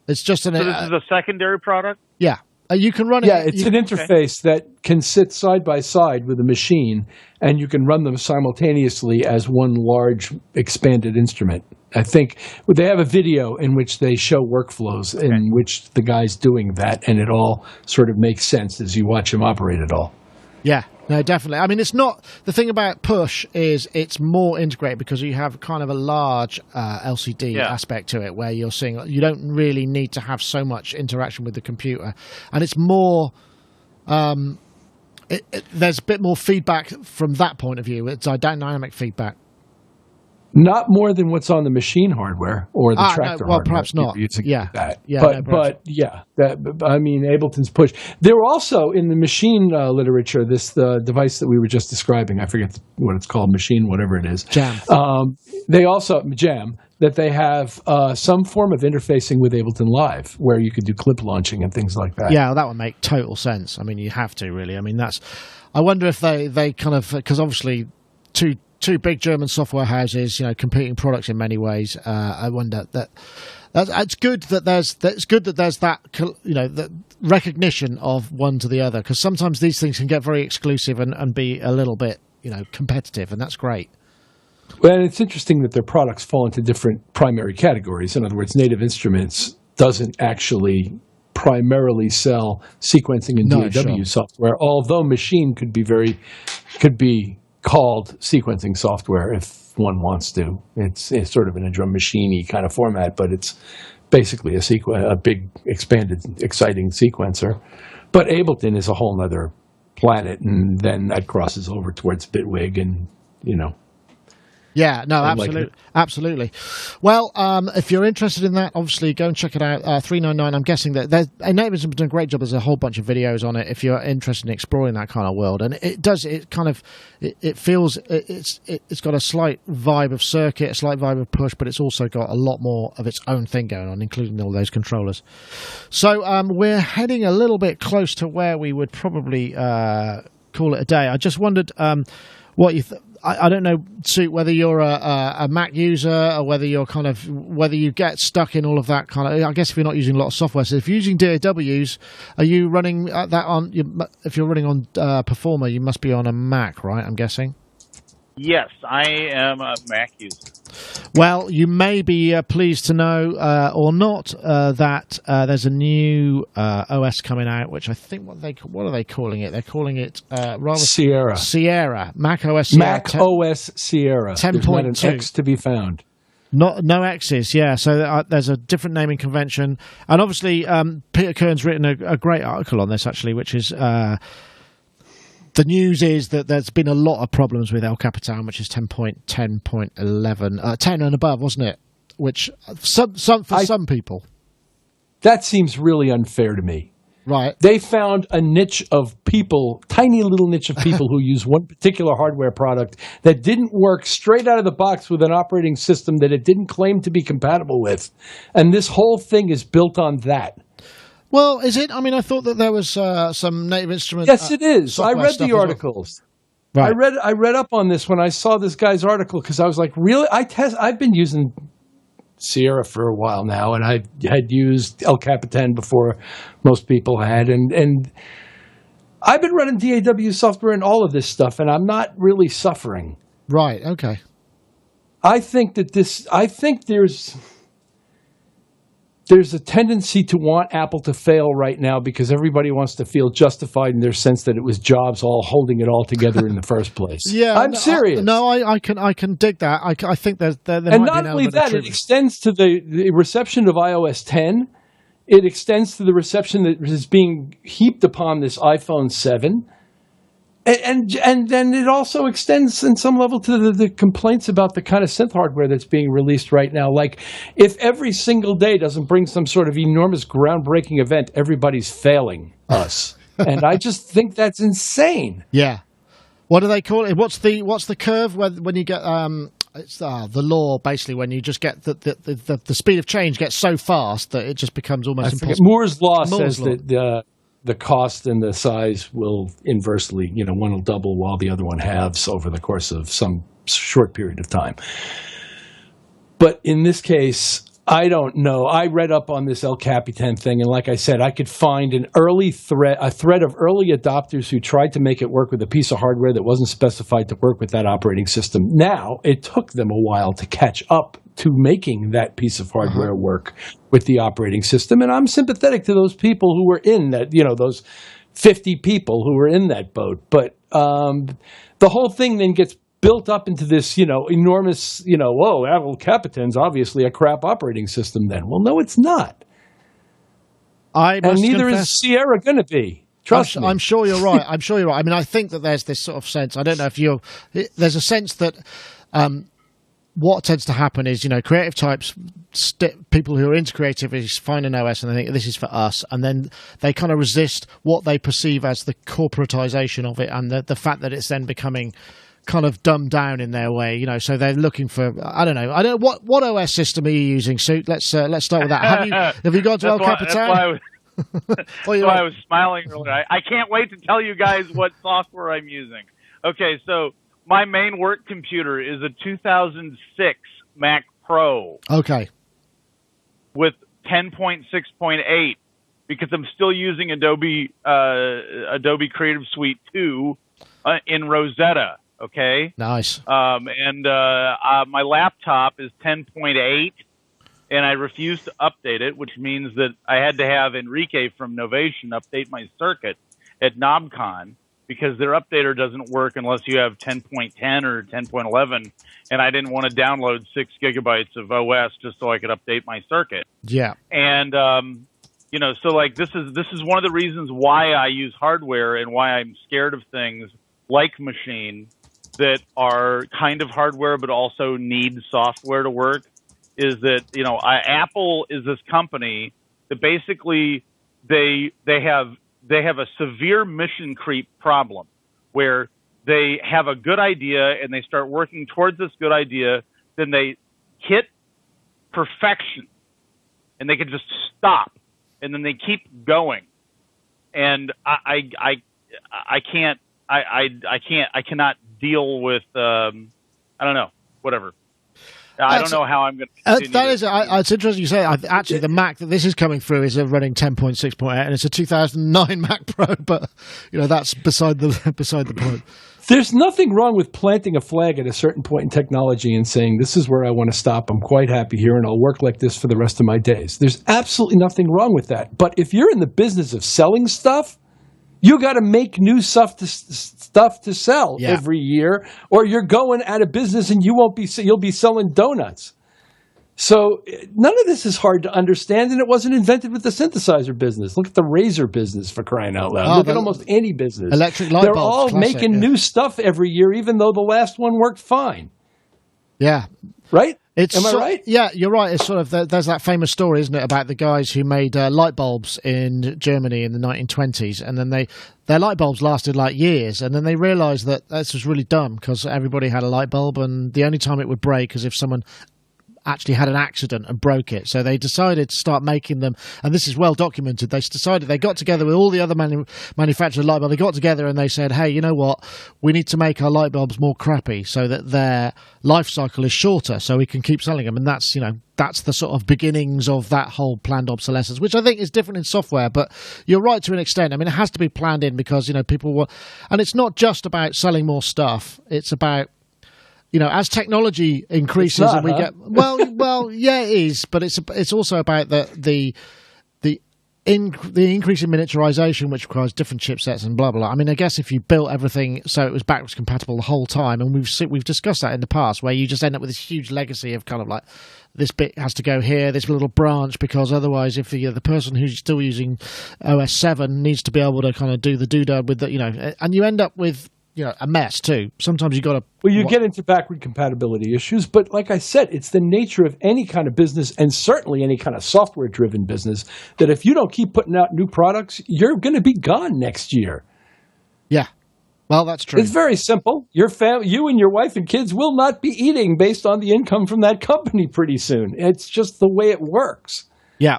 It's just so this is a secondary product. Yeah, You can run it. Yeah, it's an interface that can sit side by side with a machine, and you can run them simultaneously as one large expanded instrument. I think they have a video in which they show workflows in which the guy's doing that, and it all sort of makes sense as you watch him operate it all. Yeah, no, definitely. I mean, it's not the thing about Push is it's more integrated because you have kind of a large LCD aspect to it where you're seeing you don't really need to have so much interaction with the computer, and it's more. There's a bit more feedback from that point of view. It's dynamic feedback. Not more than what's on the machine hardware or the tractor well, hardware. perhaps not. That. Yeah, but yeah, I mean, Ableton's Push. There were also in the machine literature the device that we were just describing. I forget what it's called, machine, whatever it is. Jam. They also Jam that they have some form of interfacing with Ableton Live, where you could do clip launching and things like that. Yeah, well, that would make total sense. I mean, you have to really. I mean, that's. I wonder if they kind of because obviously two big German software houses, competing products in many ways. I wonder it's good that there's that that recognition of one to the other, because sometimes these things can get very exclusive and be a little bit competitive, and that's great. Well, it's interesting that their products fall into different primary categories. In other words, Native Instruments doesn't actually primarily sell sequencing and DAW software, although Machine could be called sequencing software if one wants to. It's sort of in a drum machine-y kind of format, but it's basically a big, expanded, exciting sequencer. But Ableton is a whole other planet, and then that crosses over towards Bitwig and, Yeah, no, absolutely. Well, if you're interested in that, obviously go and check it out. $399. I'm guessing that Native have done a great job. There's a whole bunch of videos on it if you're interested in exploring that kind of world, and it does. It kind of it feels it's got a slight vibe of circuit, a slight vibe of Push, but it's also got a lot more of its own thing going on, including all those controllers. So we're heading a little bit close to where we would probably call it a day. I just wondered what you. I don't know, Sue, whether you're a Mac user or whether you get stuck in all of that kind of. I guess if you're not using a lot of software, so if you're using DAWs, are you running that on? If you're running on Performer, you must be on a Mac, right? I'm guessing. Yes, I am a Mac user. Well, you may be pleased to know, or not, that there's a new OS coming out, which I think what are they calling it? They're calling it rather Sierra. Mac OS Sierra. Mac OS Sierra. 10.2. There's not an X to be found. No X's, yeah. So there's a different naming convention, and obviously Peter Kern's written a great article on this actually, which is. The news is that there's been a lot of problems with El Capitan, which is 10.10.11, 10 and above, wasn't it? Which some people. That seems really unfair to me. Right. They found a niche of people, tiny little niche of people who use one particular hardware product that didn't work straight out of the box with an operating system that it didn't claim to be compatible with. And this whole thing is built on that. Well, is it? I mean, I thought that there was some Native Instruments. Yes, it is. I read the articles. Well. Right. I read up on this when I saw this guy's article because I was like, really? I've been using Sierra for a while now, and I had used El Capitan before most people had, and I've been running DAW software and all of this stuff, and I'm not really suffering. Right. Okay. I think there's a tendency to want Apple to fail right now because everybody wants to feel justified in their sense that it was Jobs all holding it all together in the first place. Yeah, I'm serious. I can dig that. I think there and might not be only that, it extends to the reception of iOS 10. It extends to the reception that is being heaped upon this iPhone 7. And then it also extends in some level to the complaints about the kind of synth hardware that's being released right now. Like, if every single day doesn't bring some sort of enormous groundbreaking event, everybody's failing us. And I just think that's insane. Yeah. What do they call it? What's the curve when you get it's the law basically when you just get the speed of change gets so fast that it just becomes almost impossible. Moore's law says that the cost and the size will inversely, one will double while the other one halves over the course of some short period of time. But in this case, I don't know. I read up on this El Capitan thing, and like I said, I could find a thread of early adopters who tried to make it work with a piece of hardware that wasn't specified to work with that operating system. Now, it took them a while to catch up to making that piece of hardware work with the operating system, and I'm sympathetic to those people who were in that, those 50 people who were in that boat. But the whole thing then gets built up into this, enormous, El Capitan's obviously a crap operating system then. Well, no, it's not. And neither is Sierra going to be. Trust me. I'm sure you're right. I'm sure you're right. I mean, I think that there's this sort of sense. I don't know if there's a sense that what tends to happen is, creative types, people who are into creativity find an OS and they think this is for us, and then they kind of resist what they perceive as the corporatization of it and the fact that it's then becoming kind of dumbed down in their way, so they're looking for, I don't know what OS system are you using, Suit? Let's start with that. Have you gone to El Capitan? That's why I was smiling earlier. I can't wait to tell you guys what software I'm using. Okay, so my main work computer is a 2006 Mac Pro. Okay. With 10.6.8 because I'm still using Adobe Creative Suite 2 in Rosetta. Okay. Nice. And my laptop is 10.8, and I refuse to update it, which means that I had to have Enrique from Novation update my circuit at Knobcon because their updater doesn't work unless you have 10.10 or 10.11, and I didn't want to download 6 gigabytes of OS just so I could update my circuit. Yeah. And so like this is one of the reasons why I use hardware and why I'm scared of things like Maschine that are kind of hardware but also need software to work, is that Apple is this company that basically they have a severe mission creep problem where they have a good idea and they start working towards this good idea, then they hit perfection and they can just stop and then they keep going, and I cannot deal with, I don't know, whatever. I don't know how I'm going to continue. It's interesting you say that. Actually, the Mac that this is coming through is running 10.6.8, and it's a 2009 Mac Pro, but that's beside the point. There's nothing wrong with planting a flag at a certain point in technology and saying, this is where I want to stop. I'm quite happy here, and I'll work like this for the rest of my days. There's absolutely nothing wrong with that. But if you're in the business of selling stuff, you got to make new stuff to sell every year, or you're going out of business and you'll be selling donuts. So none of this is hard to understand, and it wasn't invented with the synthesizer business. Look at the razor business, for crying out loud. Look at almost any business. Electric light bulbs. They're all making new stuff every year, even though the last one worked fine. Yeah. Right? Am I right? Yeah, you're right. It's sort of there's that famous story, isn't it, about the guys who made light bulbs in Germany in the 1920s, and then their light bulbs lasted like years, and then they realised that this was really dumb because everybody had a light bulb, and the only time it would break is if someone actually had an accident and broke it. So they decided to start making them, and this is well documented. They decided, they got together with all the other manufacturers of light bulbs. They got together and they said, hey, you know what? We need to make our light bulbs more crappy so that their life cycle is shorter so we can keep selling them. And that's, that's the sort of beginnings of that whole planned obsolescence, which I think is different in software. But you're right to an extent. I mean, it has to be planned in because, people were, and it's not just about selling more stuff. It's about, as technology increases and we get yeah, it is, but it's also about the increase in miniaturization, which requires different chipsets and blah blah. I mean, I guess if you built everything so it was backwards compatible the whole time, and we've discussed that in the past, where you just end up with this huge legacy of kind of like this bit has to go here, this little branch, because otherwise, if the person who's still using OS 7 needs to be able to kind of do the doodad with the and you end up with a mess too. Sometimes you got to. Well, you get into backward compatibility issues, but like I said, it's the nature of any kind of business, and certainly any kind of software-driven business, that if you don't keep putting out new products, you're going to be gone next year. Yeah, well, that's true. It's very simple. You and your wife and kids will not be eating based on the income from that company pretty soon. It's just the way it works. Yeah.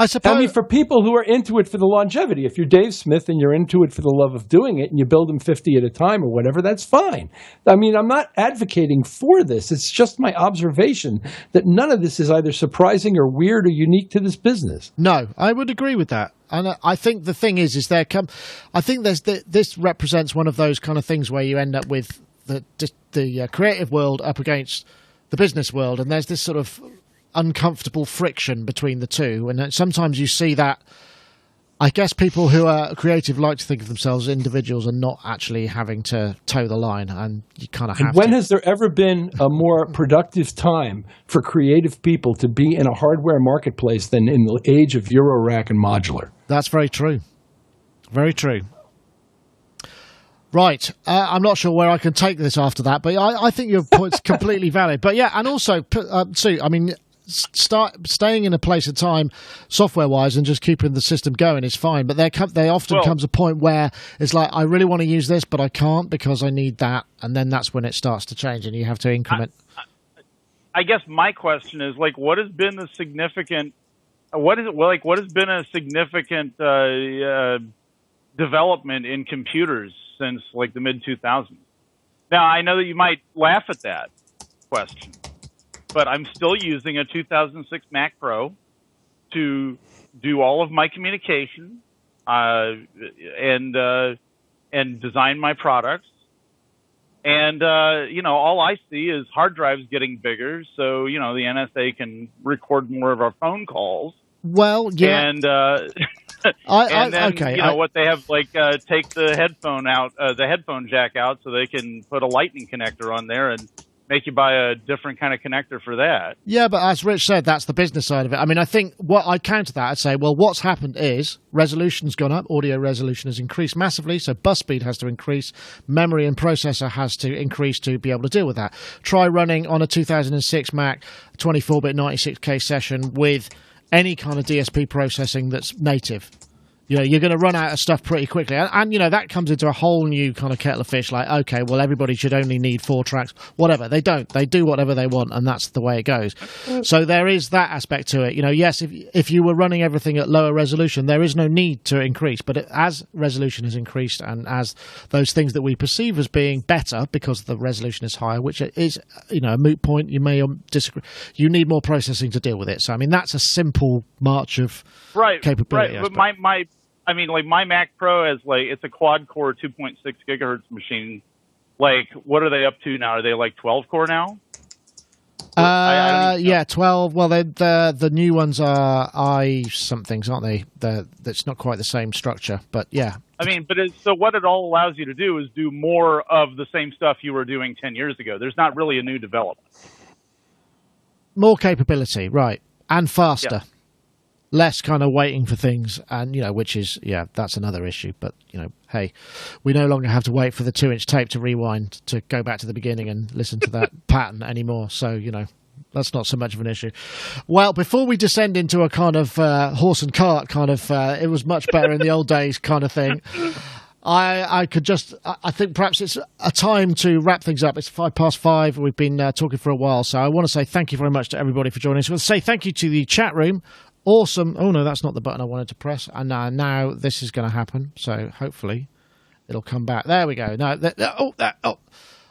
I suppose. I mean, for people who are into it for the longevity, if you're Dave Smith and you're into it for the love of doing it and you build them 50 at a time or whatever, that's fine. I mean, I'm not advocating for this. It's just my observation that none of this is either surprising or weird or unique to this business. No, I would agree with that. And I think the thing is I think this represents one of those kind of things where you end up with the creative world up against the business world, and there's this sort of uncomfortable friction between the two, and sometimes you see that. I guess people who are creative like to think of themselves as individuals and not actually having to toe the line, and you kind of have and when has there ever been a more productive time for creative people to be in a hardware marketplace than in the age of Euro Rack and modular? That's very true. Very true. Right. I'm not sure where I can take this after that, but I think your point's completely valid. But yeah, and also, Sue, I mean, staying in a place of time software-wise and just keeping the system going is fine. But there often comes a point where it's like, I really want to use this, but I can't because I need that. And then that's when it starts to change and you have to increment. I guess my question is, like, what has been a significant development in computers since like the mid 2000s? Now, I know that you might laugh at that question, but I'm still using a 2006 Mac Pro to do all of my communication and design my products. And all I see is hard drives getting bigger, so the NSA can record more of our phone calls. Well, yeah, and what they have, like, take the headphone jack out, so they can put a lightning connector on there and make you buy a different kind of connector for that. Yeah, but as Rich said, that's the business side of it. I mean, I think what I'd counter that, I'd say, well, what's happened is resolution's gone up, audio resolution has increased massively, so bus speed has to increase, memory and processor has to increase to be able to deal with that. Try running on a 2006 Mac 24-bit 96K session with any kind of DSP processing that's native. You're going to run out of stuff pretty quickly. And that comes into a whole new kind of kettle of fish, like, okay, well, everybody should only need 4 tracks. Whatever. They don't. They do whatever they want, and that's the way it goes. So there is that aspect to it. Yes, if you were running everything at lower resolution, there is no need to increase. But as resolution has increased and as those things that we perceive as being better because the resolution is higher, which is, a moot point, you may disagree, you need more processing to deal with it. So, I mean, that's a simple march of capability. Right, but my Mac Pro is it's a quad core 2.6 gigahertz machine. Like, what are they up to now? Are they like 12 core now? Yeah, 12. Well, the new ones are i-somethings, aren't they? That's not quite the same structure, but yeah. I mean, so what it all allows you to do is do more of the same stuff you were doing 10 years ago. There's not really a new development. More capability, right, and faster. Yeah. Less kind of waiting for things, and which is, that's another issue. But hey, we no longer have to wait for the 2-inch tape to rewind to go back to the beginning and listen to that pattern anymore. So that's not so much of an issue. Well, before we descend into a kind of horse and cart kind of, it was much better in the old days kind of thing. I think perhaps it's a time to wrap things up. It's 5:05. We've been talking for a while, so I want to say thank you very much to everybody for joining us. I want to say thank you to the chat room. Awesome. Oh, no, that's not the button I wanted to press. And now this is going to happen. So hopefully it'll come back. There we go. No, I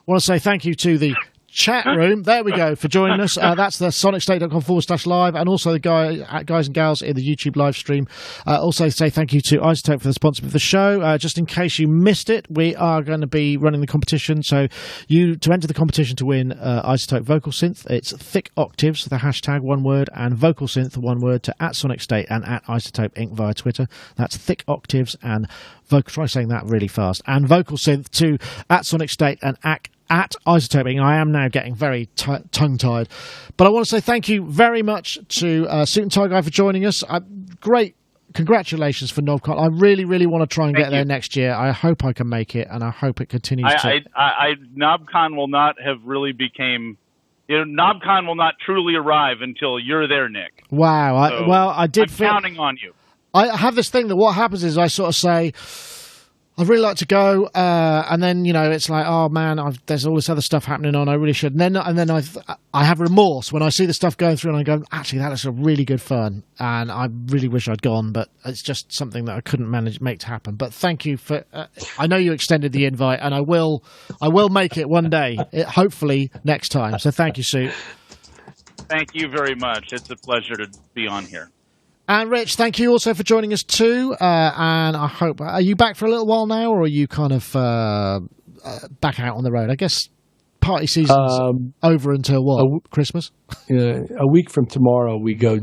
want to say thank you to the chat room. There we go, for joining us. That's the Sonicstate.com/live, and also the guys and gals in the YouTube live stream. Also say thank you to Isotope for the sponsor of the show. Just in case you missed it, we are going to be running the competition. So to enter the competition to win Isotope Vocal Synth, it's Thick Octaves, the hashtag one word, and Vocal Synth one word to @Sonicstate and @Isotope Inc. via Twitter. That's Thick Octaves and Vocal. Try saying that really fast. And Vocal Synth to @Sonicstate and at Isotoping. I am now getting very tongue-tied. But I want to say thank you very much to Suit and Tie Guy for joining us. Great. Congratulations for Knobcon. I really, really want to try and get there next year. I hope I can make it, and I hope it continues to. Knobcon will not have really became... Knobcon will not truly arrive until you're there, Nick. Wow. I'm counting on you. I have this thing that what happens is I sort of say... I'd really like to go, and then it's like, oh man, there's all this other stuff happening on. I really should. And then I have remorse when I see the stuff going through, and I go, actually, that looks a really good fun, and I really wish I'd gone, but it's just something that I couldn't make to happen. But thank you for. I know you extended the invite, and I will make it one day, hopefully next time. So thank you, Sue. Thank you very much. It's a pleasure to be on here. And Rich, thank you also for joining us too. And I hope, are you back for a little while now, or are you kind of back out on the road? I guess party season's over until what? Christmas? A week from tomorrow, we go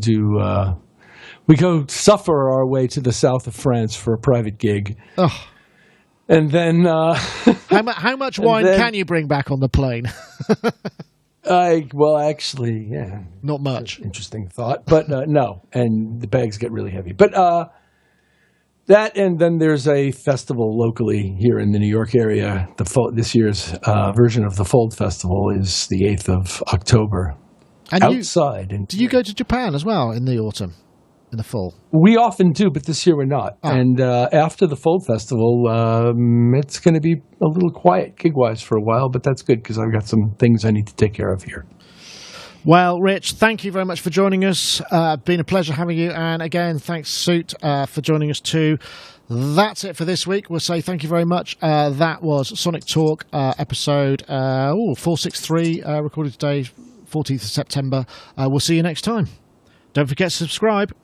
suffer our way to the south of France for a private gig. Oh. And then how much wine can you bring back on the plane? Actually, yeah. Not much. Interesting thought. But no, and the bags get really heavy. But that, and then there's a festival locally here in the New York area. This year's version of the Fold Festival is the 8th of October. And outside. Do you go to Japan as well in the autumn? In the fall? We often do, but this year we're not. Oh. And after the Fold Festival, it's going to be a little quiet gig-wise for a while, but that's good because I've got some things I need to take care of here. Well, Rich, thank you very much for joining us. Been a pleasure having you. And again, thanks, Suit, for joining us too. That's it for this week. We'll say thank you very much. That was Sonic Talk episode 463, recorded today, 14th of September. We'll see you next time. Don't forget to subscribe.